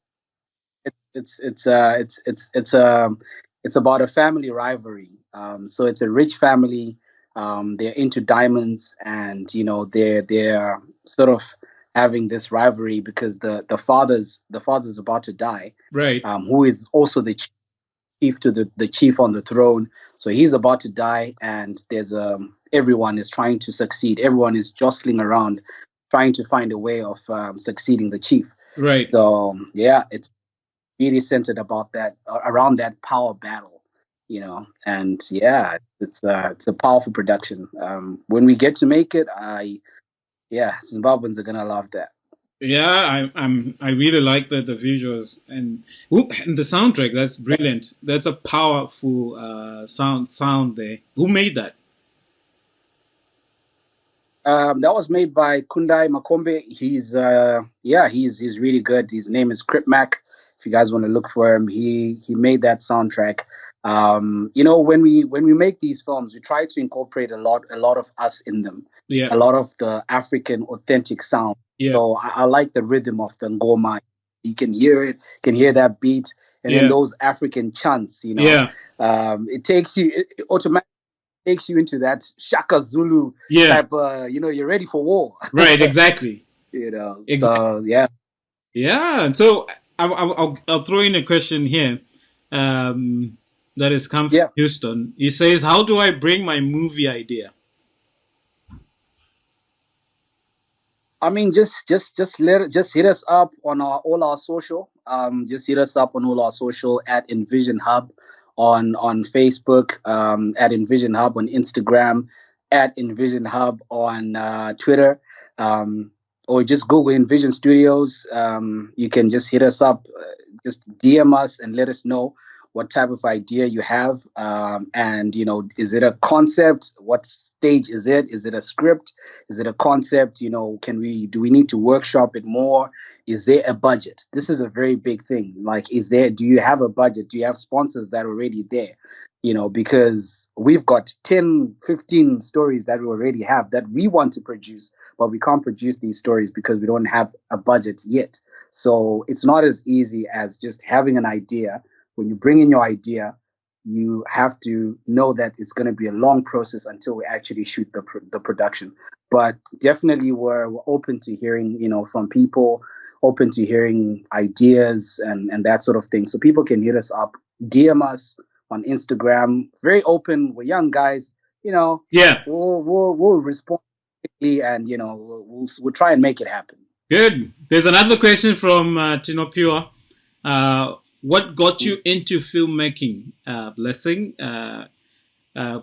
it's about a family rivalry. So it's a rich family. They're into diamonds, and they're sort of having this rivalry because the father's about to die. Right. Who is also the chief to the chief on the throne. So he's about to die, and there's everyone is trying to succeed. Everyone is jostling around, trying to find a way of succeeding the chief. Right. So yeah, it's really centered about that, around that power battle, and yeah, it's a powerful production. When we get to make it, Zimbabweans are gonna love that. Yeah, I really like the visuals and the soundtrack. That's brilliant. That's a powerful sound there. Who made that? That was made by Kundai Makombe. He's really good. His name is Crip Mac. If you guys want to look for him, he made that soundtrack. When we make these films, we try to incorporate a lot of us in them. Yeah. A lot of the African authentic sound. Yeah. So I like the rhythm of the ngoma. You can hear it, can hear that beat, and then those African chants. Yeah. It takes you automatically takes you into that Shaka Zulu type. You're ready for war. Right. Exactly. So yeah. Yeah. So I'll throw in a question here. That has come from Houston. He says, "How do I bring my movie idea?" I mean, just hit us up on all our social. Just hit us up on all our social at Invision Hub on Facebook, at Invision Hub on Instagram, at Invision Hub on Twitter, or just Google Invision Studios. You can just hit us up, just DM us and let us know what type of idea you have, and is it a concept? What stage is it? Is it a script? Is it a concept? Do we need to workshop it more? Is there a budget? This is a very big thing. Like, do you have a budget? Do you have sponsors that are already there? Because we've got 10, 15 stories that we already have that we want to produce, but we can't produce these stories because we don't have a budget yet. So it's not as easy as just having an idea. When you bring in your idea, you have to know that it's going to be a long process until we actually shoot the production. But definitely we're open to hearing, from people, open to hearing ideas and that sort of thing. So people can hit us up, DM us on Instagram. Very open. We're young guys, Yeah. We'll respond quickly, and we'll try and make it happen. Good. There's another question from Tino Pure. What got you into filmmaking? Blessing,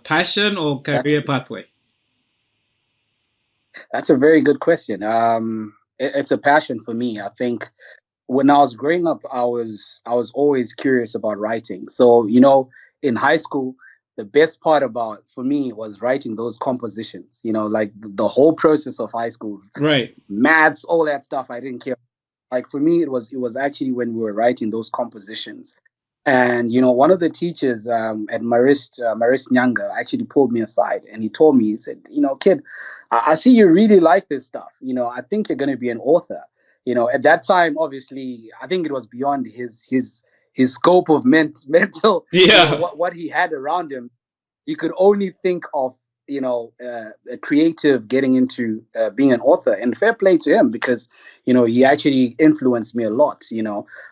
passion, or career pathway? That's a very good question. It's a passion for me. I think when I was growing up, I was always curious about writing. So, in high school, the best part for me was writing those compositions, like the whole process of high school. Right. Maths, all that stuff, I didn't care. Like for me, it was actually when we were writing those compositions. And, one of the teachers at Marist Nyanga actually pulled me aside and he told me, he said, kid, I see you really like this stuff. I think you're going to be an author. At that time, obviously, I think it was beyond his scope of mental, what he had around him. You could only think of a creative getting into being an author, and fair play to him, because he actually influenced me a lot.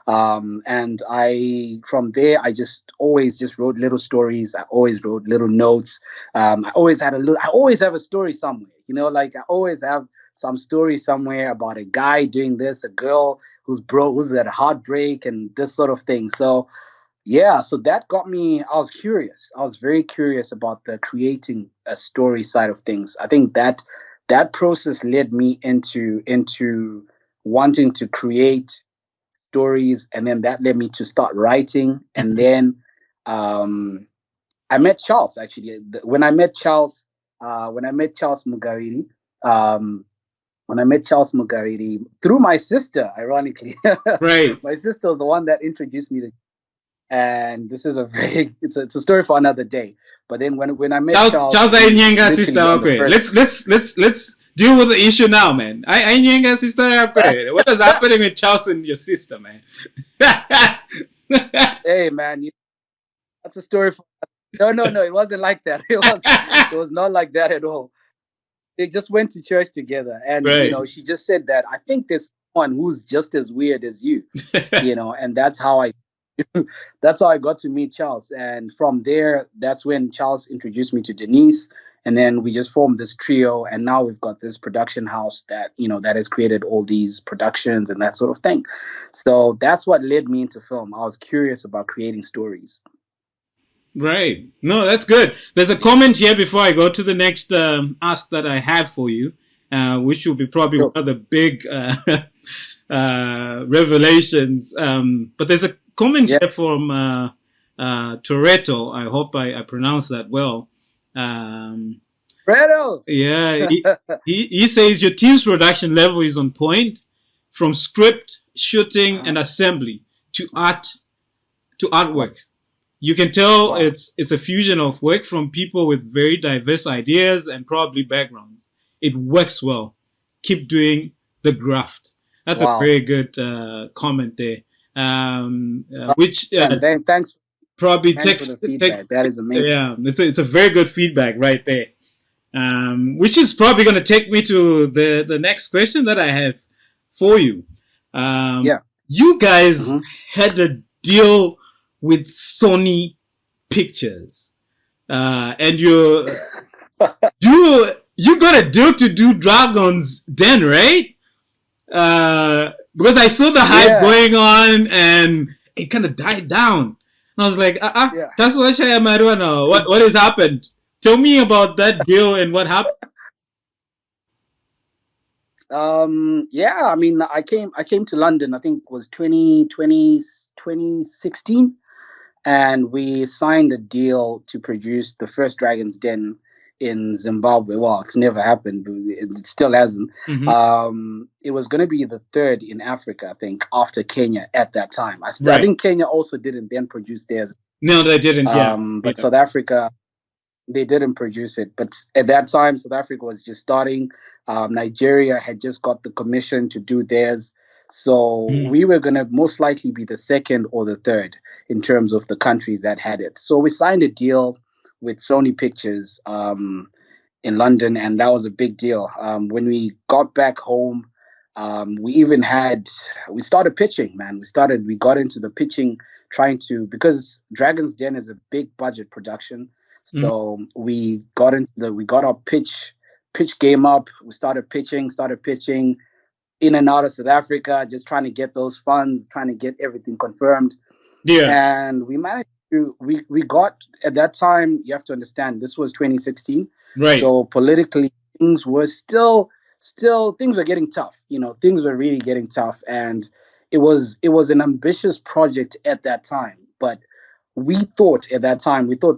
And I from there I just always just wrote little stories. I always wrote little notes. I always have a story somewhere. Like I always have some story somewhere about a guy doing this, a girl who's at a heartbreak, and this sort of thing. So yeah, so that got me. I was curious. I was very curious about the creating a story side of things. I think that process led me into wanting to create stories, and then that led me to start writing. And then I met Charles actually. When I met Charles Mugariri, through my sister, ironically, right? My sister was the one that introduced me to. And this is it's a story for another day. But then when I met Charles, sister, okay. Let's deal with the issue now, man. I sister, okay. What is happening with Charles and your sister, man? Hey, man, that's a story for. No, it wasn't like that. It was not like that at all. They just went to church together, and she just said that I think there's someone who's just as weird as you, and that's how I got to meet Charles. And from there, that's when Charles introduced me to Denise, and then we just formed this trio. And now we've got this production house that that has created all these productions and that sort of thing. So that's what led me into film. I was curious about creating stories. Right. No, that's good. There's a comment here before I go to the next ask that I have for you, which will be probably one of the big revelations. But there's a comment here from Toretto. I hope I pronounced that well. Toretto! Yeah. He says your team's production level is on point, from script, shooting, and assembly to artwork. You can tell it's a fusion of work from people with very diverse ideas and probably backgrounds. It works well. Keep doing the graft. That's a very good comment there. Thanks. Probably thanks for the feedback. That is amazing. Yeah, it's a very good feedback right there. Which is probably going to take me to the next question that I have for you. You guys had a deal with Sony Pictures, and you got a deal to do Dragon's Den, right? Because I saw the hype going on, and it kind of died down. And I was like, that's what I am. I don't know what has happened. Tell me about that deal and what happened. I mean, I came to London, I think it was 2016. And we signed a deal to produce the first Dragon's Den in Zimbabwe. Well, it's never happened. It still hasn't. It was going to be the third in Africa, I think, after Kenya at that time. I think Kenya also didn't then produce theirs. No, they didn't, But South Africa, they didn't produce it. But at that time, South Africa was just starting. Nigeria had just got the commission to do theirs. So we were going to most likely be the second or the third in terms of the countries that had it. So we signed a deal with Sony Pictures in London, and that was a big deal. When we got back home, we started pitching, man. We got into the pitching, because Dragon's Den is a big budget production. So we got our pitch game up. We started pitching in and out of South Africa, just trying to get those funds, trying to get everything confirmed. Yeah. And we managed to, we got, at that time, you have to understand, this was 2016. Right. So politically, things were things were getting tough. Things were really getting tough. And it was an ambitious project at that time. But we thought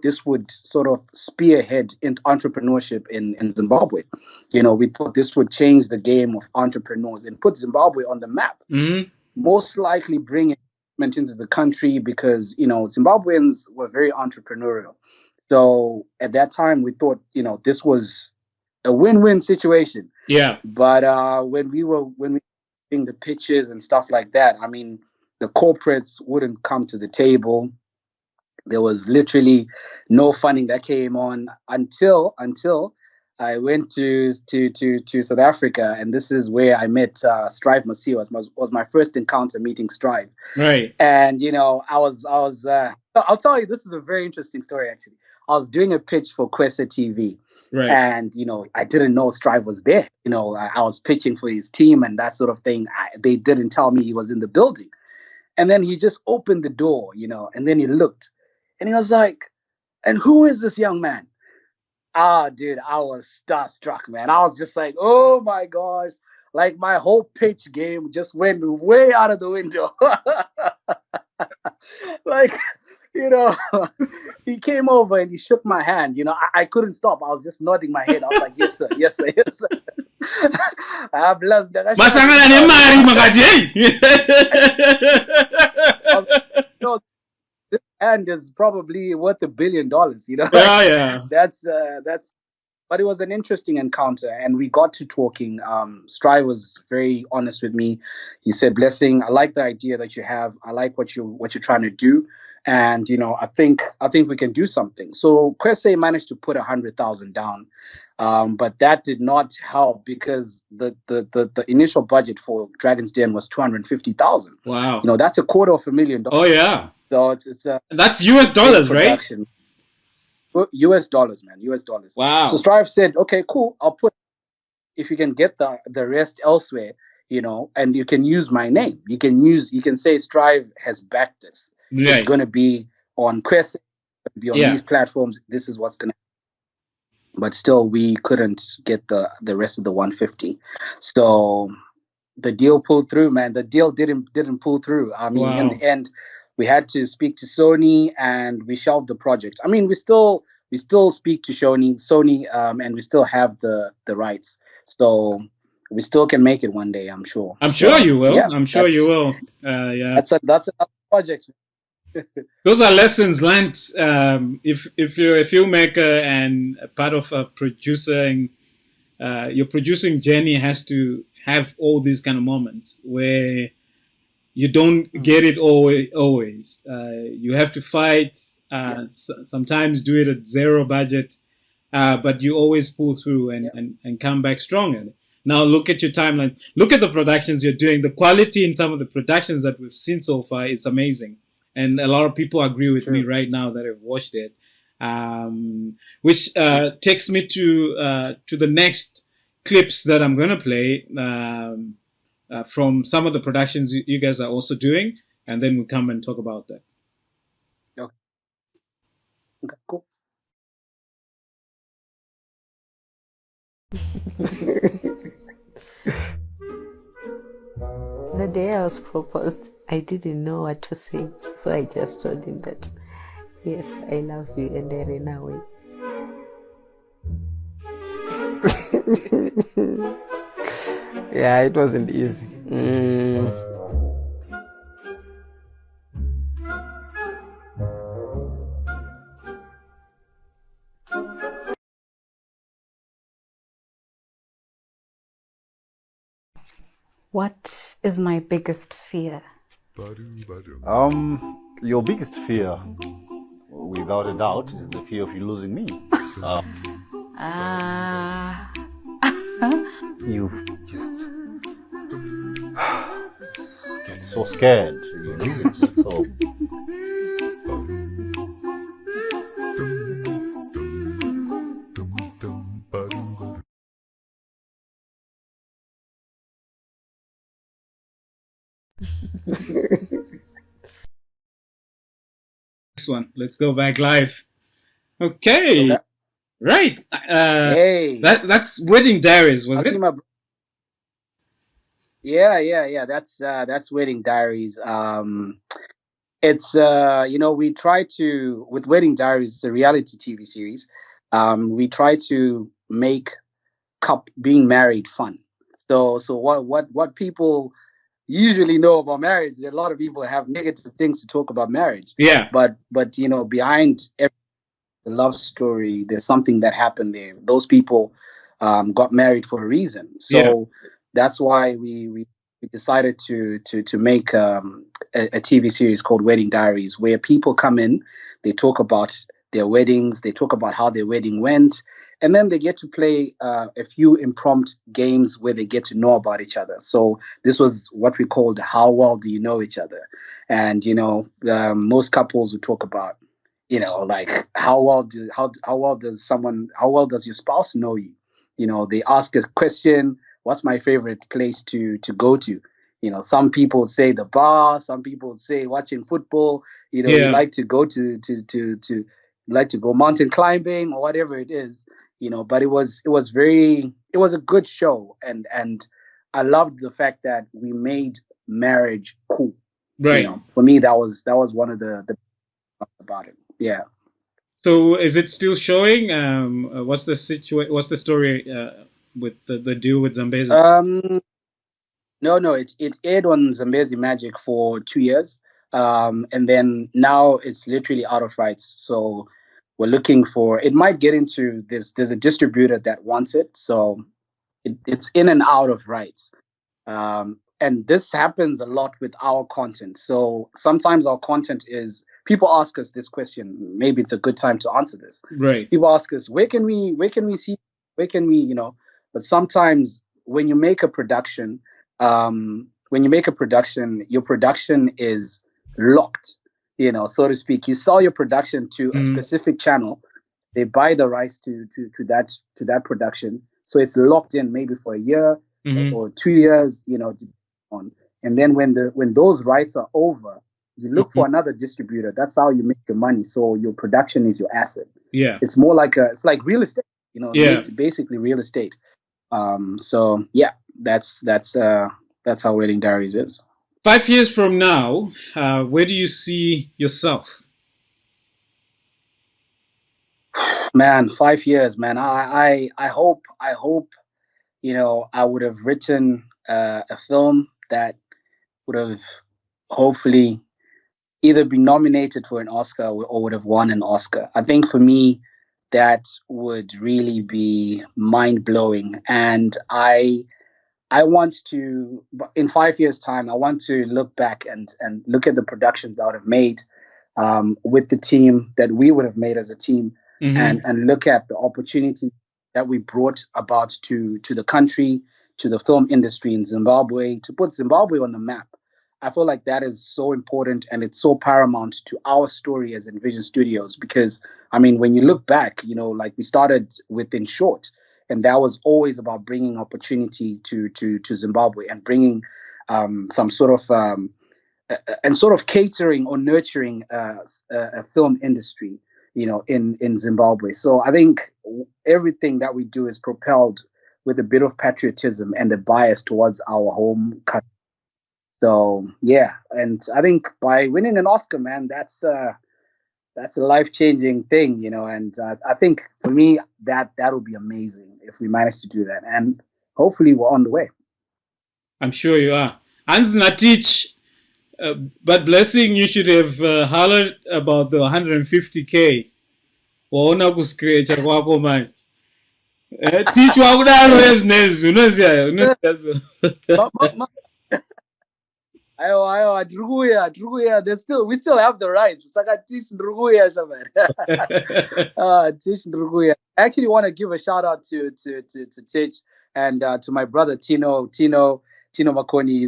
this would sort of spearhead into entrepreneurship in Zimbabwe. We thought this would change the game of entrepreneurs and put Zimbabwe on the map. Most likely bring investment into the country, because, Zimbabweans were very entrepreneurial. So at that time, we thought, this was a win-win situation. Yeah. But when we doing the pitches and stuff like that, I mean, the corporates wouldn't come to the table. There was literally no funding that came on until I went to South Africa, and this is where I met Strive Masiwa. Was my first encounter meeting Strive. Right. And I was I'll tell you, this is a very interesting story actually. I was doing a pitch for Kwesa TV. Right. And I didn't know Strive was there. I was pitching for his team and that sort of thing. They didn't tell me he was in the building. And then he just opened the door, and then he looked and he was like, "And who is this young man?" Dude, I was starstruck, man. I was just like, oh my gosh. Like my whole pitch game just went way out of the window. Like, he came over and he shook my hand. I couldn't stop. I was just nodding my head. I was like, yes, sir, yes, sir, yes, sir. I blessed that. This hand is probably worth $1 billion, Yeah. That's but it was an interesting encounter, and we got to talking. Strive was very honest with me. He said, "Blessing, I like the idea that you have. I like what you're trying to do, and I think we can do something." So Kwese managed to put 100,000 down, but that did not help because the initial budget for Dragon's Den was 250,000. Wow. That's $250,000. Oh yeah. So it's that's US dollars, right? US dollars, man. US dollars. Wow. So Strive said, "Okay, cool. I'll put if you can get the rest elsewhere, and you can use my name. You can say Strive has backed this. Right. It's going to be on Quest, be on these platforms. This is what's going to." But still, we couldn't get the rest of the 150. So the deal pulled through, man. The deal didn't pull through. I mean, in the end, we had to speak to Sony, and we shelved the project. I mean, we still speak to Sony, and we still have the rights. So we still can make it one day, I'm sure. I'm sure you will. Yeah, I'm sure you will. Yeah. That's another project. Those are lessons learned. If you're a filmmaker and a part of a producing, your producing journey has to have all these kind of moments where you don't get it always. You have to fight. Sometimes do it at zero budget, but you always pull through and come back stronger. Now look at your timeline. Look at the productions you're doing. The quality in some of the productions that we've seen so far, it's amazing. And a lot of people agree with me right now that have watched it. Which takes me to the next clips that I'm going to play from some of the productions you guys are also doing. And then we come and talk about that. Okay, cool. The day I was proposed, I didn't know what to say, so I just told him that, yes, I love you, and I ran away. Yeah, it wasn't easy. What is my biggest fear? Your biggest fear, without a doubt, is the fear of you losing me. You just get so scared. You know? So. This one, let's go back live. Okay. Right. Hey. That's Wedding Diaries, was it? Yeah. That's Wedding Diaries. It's we try to, with Wedding Diaries, it's a reality TV series. We try to make being married fun. So what people usually know about marriage, a lot of people have negative things to talk about marriage. Yeah. But behind every love story, there's something that happened there. Those people got married for a reason. So that's why we we decided to make a TV series called Wedding Diaries, where people come in, they talk about their weddings, they talk about how their wedding went, and then they get to play a few impromptu games where they get to know about each other. So this was what we called "How well do you know each other?" And most couples would talk about, like how well does your spouse know you? They ask a question, what's my favorite place to go to? Some people say the bar, some people say watching football. You Yeah. like to go to like to go mountain climbing or whatever it is. But it was a good show, and I loved the fact that we made marriage cool. Right. For me, that was one of the about it. Yeah. So is it still showing? What's the What's the story with the deal with Zambezi? No, it aired on Zambezi Magic for 2 years, and then now it's literally out of rights. So we're looking for. It might get into this. There's a distributor that wants it, so it's in and out of rights. And this happens a lot with our content. So sometimes our content is, people ask us this question. Maybe it's a good time to answer this. Right. People ask us, where can we see, but sometimes when you make a production, your production is locked, so to speak. You sell your production to a specific channel. They buy the rights to that production. So it's locked in maybe for a year or 2 years, on. And then when those rights are over, you look for another distributor. That's how you make your money. So your production is your asset. Yeah. It's more like it's like real estate, Yeah. basically real estate. So yeah, that's how Wedding Diaries is. 5 years from now, where do you see yourself? Man, 5 years, man. I hope I would have written a film that would have hopefully either been nominated for an Oscar or would have won an Oscar. I think for me, that would really be mind blowing. And I want to, in 5 years' time, I want to look back and look at the productions I would have made with the team that we would have made as a team, and look at the opportunity that we brought about to the country, to the film industry in Zimbabwe, to put Zimbabwe on the map. I feel like that is so important, and it's so paramount to our story as Invision Studios, because I mean, when you look back, like we started with In Short, and that was always about bringing opportunity to Zimbabwe and bringing some sort of and sort of catering or nurturing a film industry, in Zimbabwe. So I think everything that we do is propelled with a bit of patriotism and a bias towards our home country. So yeah, and I think by winning an Oscar, man, that's a life-changing thing, and I think for me that would be amazing if we manage to do that, and hopefully we're on the way. I'm sure you are. Hans Natich, but Blessing, you should have hollered about the 150K. Waona kuscratcha kwako manje. Teach wakudaro ezvinezvi unoziya Ayo, Druguya. We still have the rights. It's like a Tish Druguya, Tish Druguya. I actually want to give a shout out to Tish and to my brother Tino Makoni.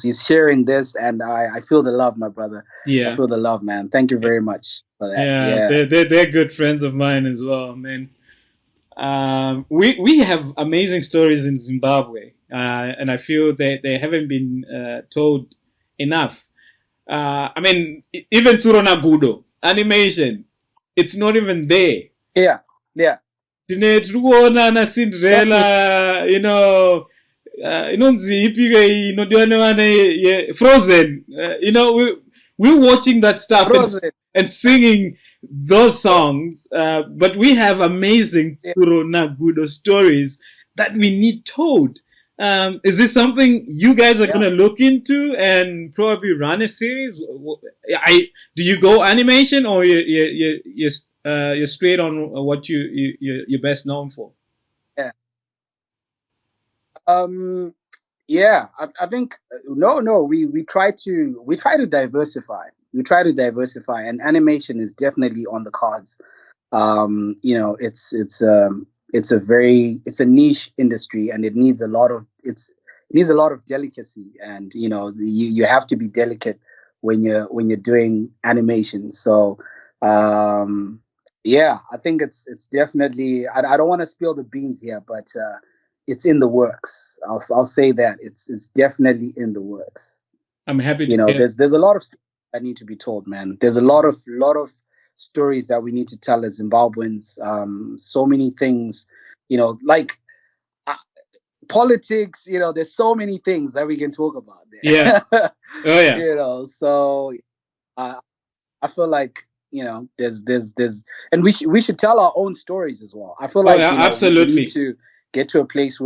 He's sharing this, and I feel the love, my brother. Yeah. I feel the love, man. Thank you very much for that. Yeah. They're good friends of mine as well, man. We have amazing stories in Zimbabwe, and I feel they haven't been told enough. I mean, even Tsurona Gudo animation, it's not even there. Yeah. Tiri kuona na Cinderella, inonzi ipike inodiwa nevana Frozen. We're watching that stuff and singing those songs, but we have amazing Tsuro Nagudo stories that we need told. Is this something you guys are gonna look into and probably run a series? Do you go animation, or you're straight on what you're best known for? Yeah. Yeah, I think no, we try to diversify. We try to diversify, and animation is definitely on the cards. It's it's a niche industry, and it needs a lot of delicacy, and you have to be delicate when you're doing animation. So yeah, I think it's definitely. I don't want to spill the beans here, but it's in the works. I'll say that it's definitely in the works. I'm happy to hear. There's a lot of stories that need to be told, man. There's a lot of stories that we need to tell as Zimbabweans. So many things, like uh, politics. There's so many things that we can talk about there. Yeah. Oh yeah. So I feel like there's and we should tell our own stories as well. I feel like yeah, we absolutely. need to get to a place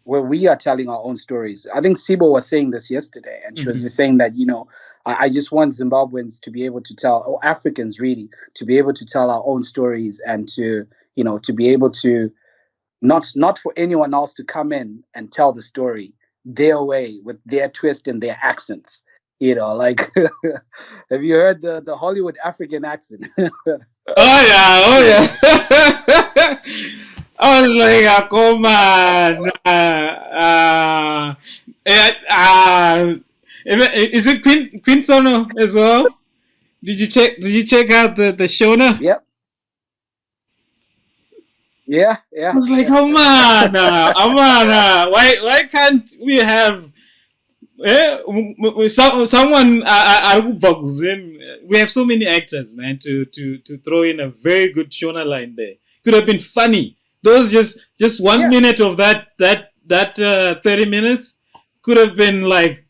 where we are telling our own stories. I think Sibo was saying this yesterday, and she was just saying that, I just want Zimbabweans to be able to tell, or Africans really, to be able to tell our own stories, and to be able to not for anyone else to come in and tell the story their way with their twist and their accents. Like, have you heard the Hollywood African accent? Oh yeah. I was like, come on. Is it Queen Sono as well? Did you check out the Shona? Yep. Yeah. I was like, come on, why can't we have someone we have so many actors, man, to throw in a very good Shona line there. Could have been funny. Those just 1 minute of that 30 minutes could have been like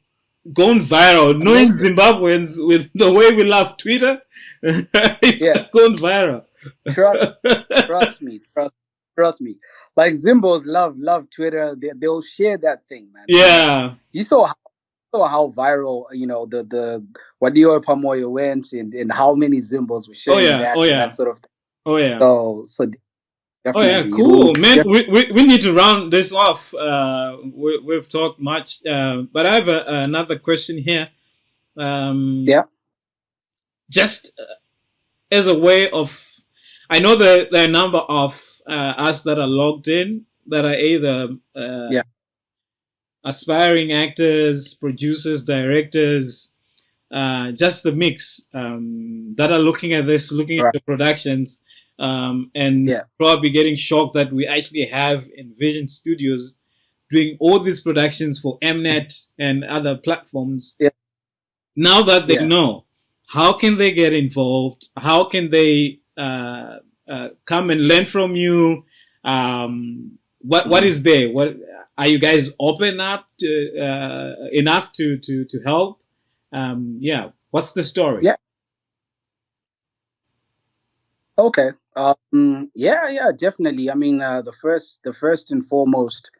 gone viral. Knowing Zimbabweans with the way we love Twitter, it gone viral. Trust me. Like, Zimbos love Twitter. They'll share that thing, man. Yeah. You saw how viral, the Wadio Pamoyo went, and how many Zimbos were sharing that sort of thing. Oh yeah. So definitely. Oh yeah, cool, man. We need to round this off. We've talked much, but I have another question here. Just as a way of, I know there are a number of us that are logged in that are either aspiring actors, producers, directors, just the mix, that are looking at this, looking at the productions, and probably getting shocked that we actually have Invision Studios doing all these productions for Mnet and other platforms. Now that they know, how can they get involved? How can they come and learn from you? What is there? What are you guys open up to enough to help? What's the story? Yeah. Okay. Yeah, definitely. I mean, the first and foremost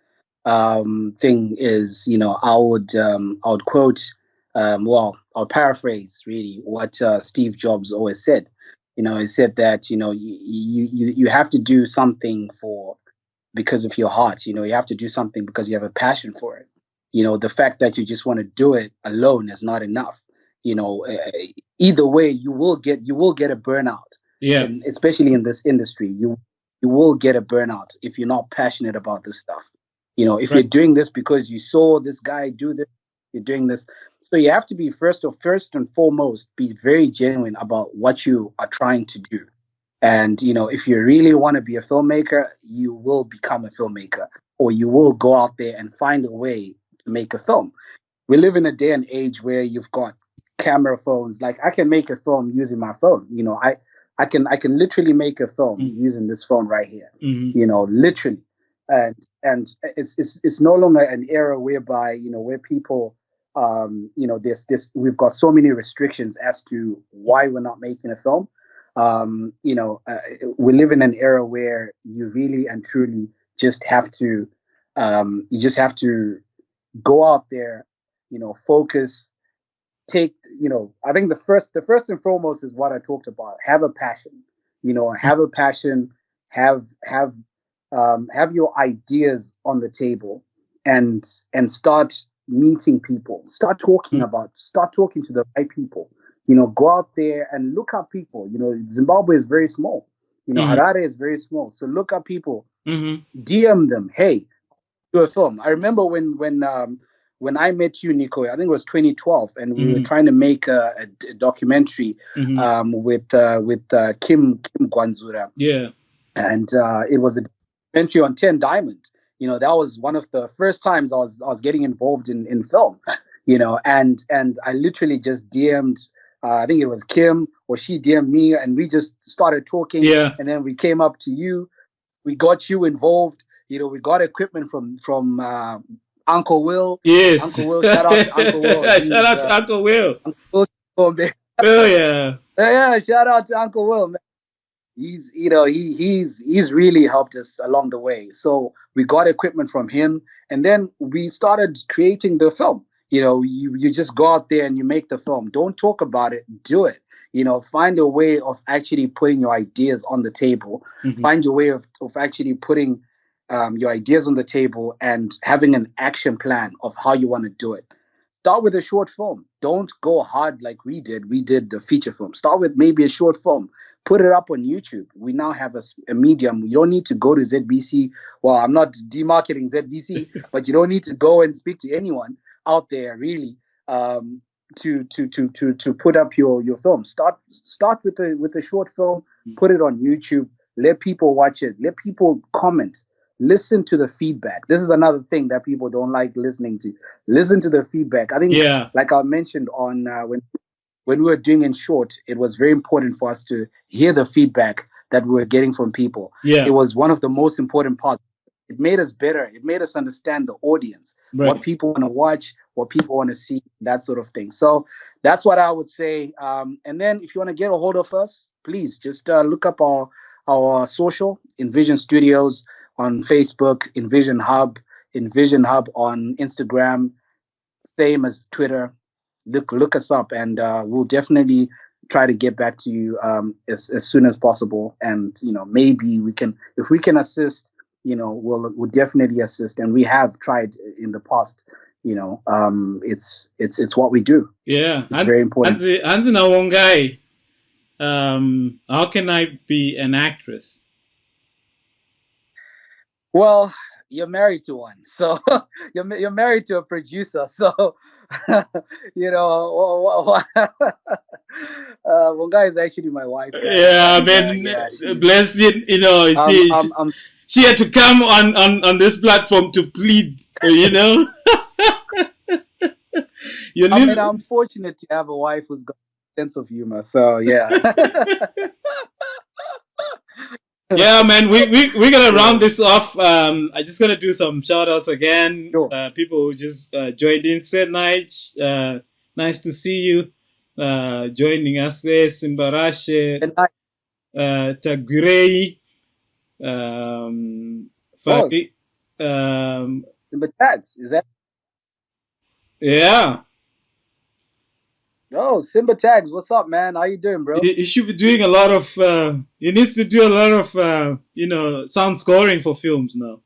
thing is, I would quote, I'll paraphrase really what Steve Jobs always said. He said that, you have to do something because of your heart. You have to do something because you have a passion for it. The fact that you just want to do it alone is not enough. Either way, you will get a burnout. Yeah. And especially in this industry, you will get a burnout if you're not passionate about this stuff. If you're doing this because you saw this guy do this, you're doing this. So you have to be first and foremost, be very genuine about what you are trying to do. And, if you really want to be a filmmaker, you will become a filmmaker, or you will go out there and find a way to make a film. We live in a day and age where you've got camera phones. Like, I can make a film using my phone. I can literally make a film using this phone right here. Literally. And it's no longer an era whereby, where people, we've got so many restrictions as to why we're not making a film. We live in an era where you really and truly just have to, go out there, focus, take, I think the first and foremost is what I talked about. Have a passion, have a passion, have your ideas on the table, and start meeting people, start talking to the right people. Go out there and look up people. Zimbabwe is very small. Harare is very small. So look up people, DM them. Hey, do a film. I remember when I met you, Nico. I think it was 2012, and we were trying to make a documentary with Kim Gwanzura. Yeah. And it was a documentary on 10 Diamond. That was one of the first times I was getting involved in film. And I literally just DM'd. I think it was Kim, or she DM'd me, and we just started talking. Yeah. And then we came up to you. We got you involved. We got equipment from Uncle Will. Yes. Uncle Will. Shout out to Uncle Will. Shout out to Uncle Will. Uncle Will. Oh yeah. Yeah. Shout out to Uncle Will, man. He's really helped us along the way. So we got equipment from him, and then we started creating the film. You just go out there and you make the film. Don't talk about it, do it. Find a way of actually putting your ideas on the table. Find your way of actually putting your ideas on the table and having an action plan of how you want to do it. Start with a short film. Don't go hard like we did. We did the feature film. Start with maybe a short film. Put it up on YouTube. We now have a medium. You don't need to go to ZBC. Well, I'm not demarketing ZBC, but you don't need to go and speak to anyone out there really to put up your film. Start with a short film. Put it on YouTube. Let people watch it. Let people comment. Listen to the feedback. This is another thing that people don't like listening to. Listen to the feedback. I think, like I mentioned on when we were doing in short, it was very important for us to hear the feedback that we were getting from people. Yeah. It was one of the most important parts. It made us better. It made us understand the audience, what people want to watch, what people want to see, that sort of thing. So that's what I would say. And then if you want to get a hold of us, please just look up our social, Invision Studios on Facebook, Invision Hub on Instagram, same as Twitter. Look us up, and we'll definitely try to get back to you as soon as possible. And maybe if we can assist, we'll definitely assist. And we have tried in the past. It's what we do. Yeah, it's very important. Hansi Nawongai, how can I be an actress? Well, you're married to one, so you're married to a producer, so Wonga is actually my wife. Yeah, I mean, bless you. She had to come on this platform to plead. I'm fortunate to have a wife who's got a sense of humor. So yeah. Yeah, man, we're gonna round this off. I just gonna do some shout outs again. Sure. People who just joined in, said nice to see you. Joining us there, Simbarashe, Tagurei, Fari, Simba Tags, is that? Yeah. Oh, Simba Tags, what's up, man? How you doing, bro? He should be doing a lot of. He needs to do a lot of, sound scoring for films now.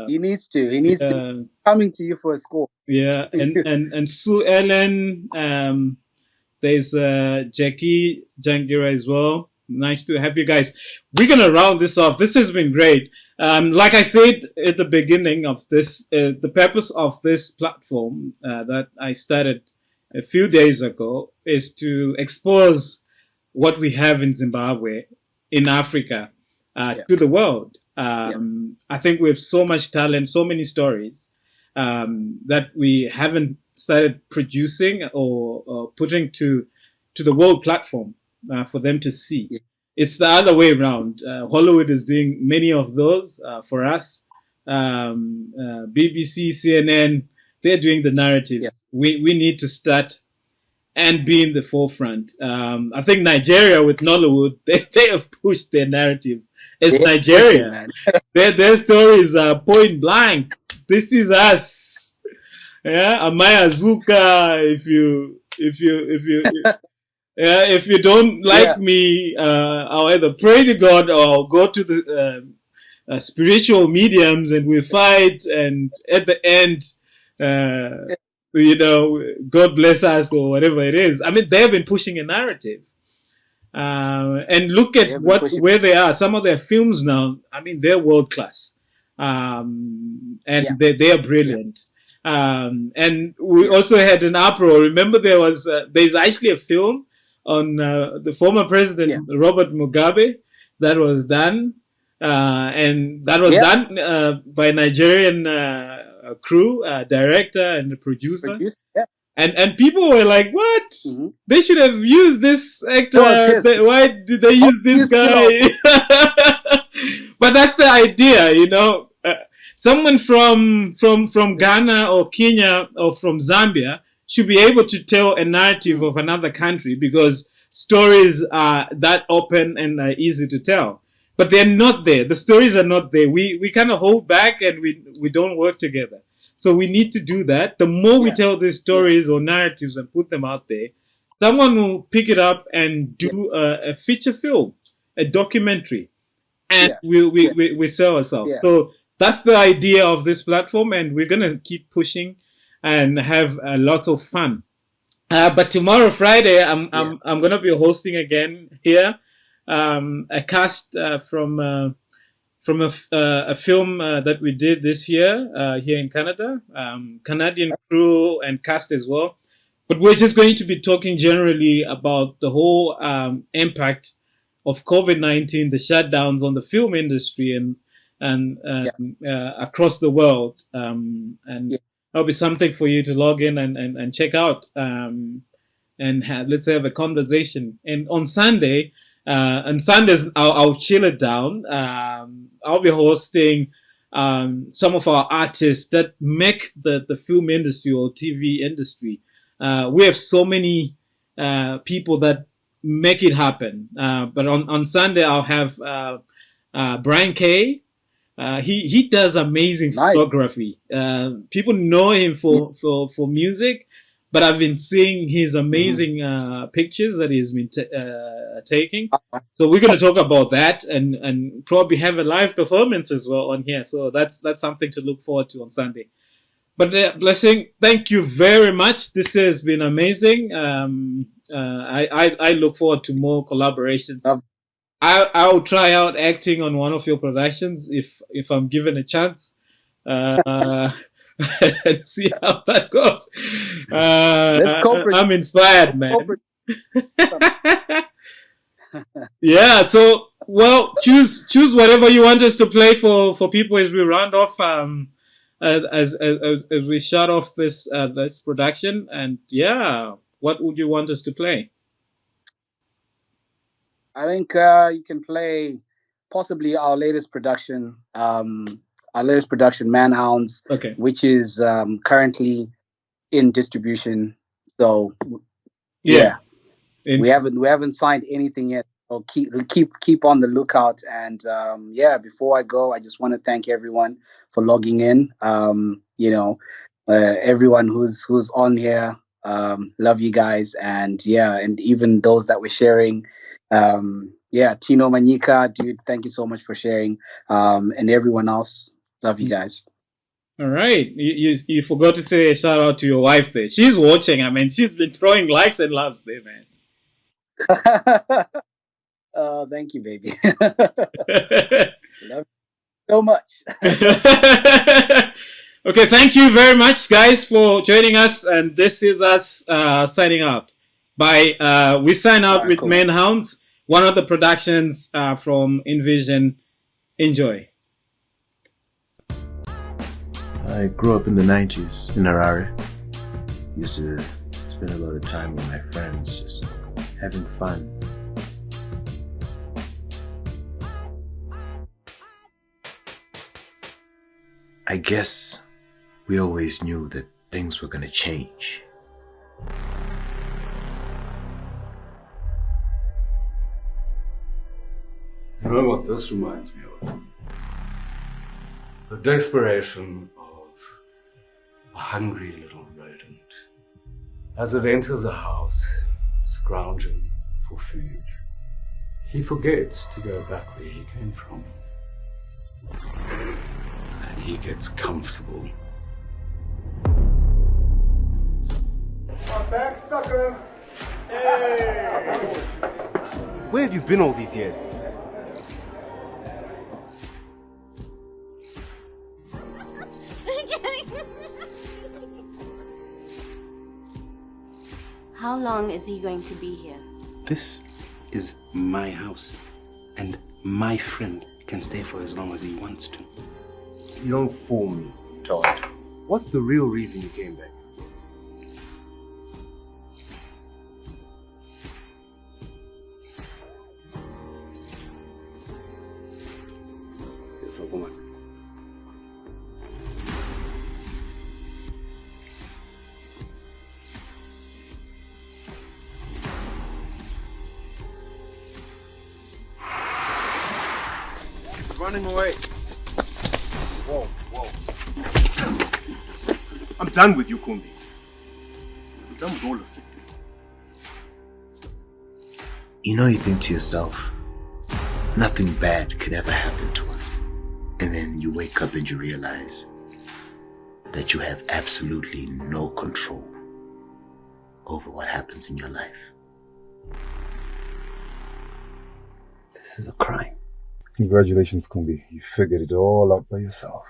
He needs to. He needs to. Coming to you for a score. Yeah, and Sue Ellen. There's Jackie Jangira as well. Nice to have you guys. We're gonna round this off. This has been great. Like I said at the beginning of this, the purpose of this platform that I started a few days ago is to expose what we have in Zimbabwe, in Africa, to the world. I think we have so much talent, so many stories that we haven't started producing or putting to the world platform for them to see. Yeah. It's the other way around. Hollywood is doing many of those for us. BBC, CNN, they're doing the narrative. Yeah. We need to start and be in the forefront. I think Nigeria with Nollywood, they have pushed their narrative. It's Nigeria. Their stories are point blank. This is us. Yeah, Amaya Zuka. If you don't like me, I'll either pray to God or go to spiritual mediums, and we fight, and at the end, God bless us or whatever it is. I mean, they've been pushing a narrative. And look at where they are. Some of their films now, I mean, they're world class. And they are brilliant. And we also had an uproar. Remember, there's actually a film on the former president Robert Mugabe that was done, and that was done by a Nigerian crew, director and producer. And people were like, "What? They should have used this actor. Why did they use this guy?" But that's the idea, someone from Ghana or Kenya or from Zambia should be able to tell a narrative of another country, because stories are that open and easy to tell. But they're not there. The stories are not there. We kind of hold back, and we don't work together. So we need to do that. The more we tell these stories or narratives and put them out there, someone will pick it up and do a feature film, a documentary, and we sell ourselves. So that's the idea of this platform, and we're gonna keep pushing and have lots of fun. But tomorrow, Friday, I'm gonna be hosting again here a cast from a film that we did this year here in Canada, Canadian crew and cast as well. But we're just going to be talking generally about the whole impact of COVID-19, the shutdowns on the film industry and across the world. And that'll be something for you to log in and check out. And let's have a conversation. And on Sundays, I'll chill it down. I'll be hosting some of our artists that make the film industry or TV industry. We have so many people that make it happen. But on Sunday, I'll have Brian Kay. He does amazing photography. People know him for music, but I've been seeing his amazing pictures that he's been taking. So we're going to talk about that and probably have a live performance as well on here. So that's something to look forward to on Sunday. But Blessing, thank you very much. This has been amazing. I look forward to more collaborations. I'll try out acting on one of your productions if I'm given a chance. And see how that goes. I'm inspired, man. Yeah, so choose whatever you want us to play for people as we round off as we shut off this production. And what would you want us to play? I think you can play possibly our latest production, Manhounds, which is currently in distribution. So we haven't signed anything yet. So keep on the lookout. And before I go, I just want to thank everyone for logging in. Everyone who's on here, love you guys, and even those that we're sharing. Tino Manika, dude, thank you so much for sharing. And everyone else, love you guys. All right, you forgot to say a shout out to your wife there. She's watching. I mean, she's been throwing likes and loves there, man. Oh, thank you, baby. Love you so much. Okay, thank you very much, guys, for joining us. And this is us signing out. We sign out with Manhounds, one of the productions from Invision. Enjoy. I grew up in the 90s in Harare. Used to spend a lot of time with my friends, just having fun. I guess we always knew that things were gonna change. You know what this reminds me of? The desperation of a hungry little rodent as it enters a house, scrounging for food. He forgets to go back where he came from. And he gets comfortable. My back, suckers! Hey! Where have you been all these years? How long is he going to be here? This is my house, and my friend can stay for as long as he wants to. You don't fool me, Todd. What's the real reason you came back? Yes, woman. Running away. Whoa, whoa. I'm done with you, Kumbi. I'm done with all of it. You know, you think to yourself, nothing bad could ever happen to us. And then you wake up and you realize that you have absolutely no control over what happens in your life. This is a crime. Congratulations, Kumbi. You figured it all out by yourself.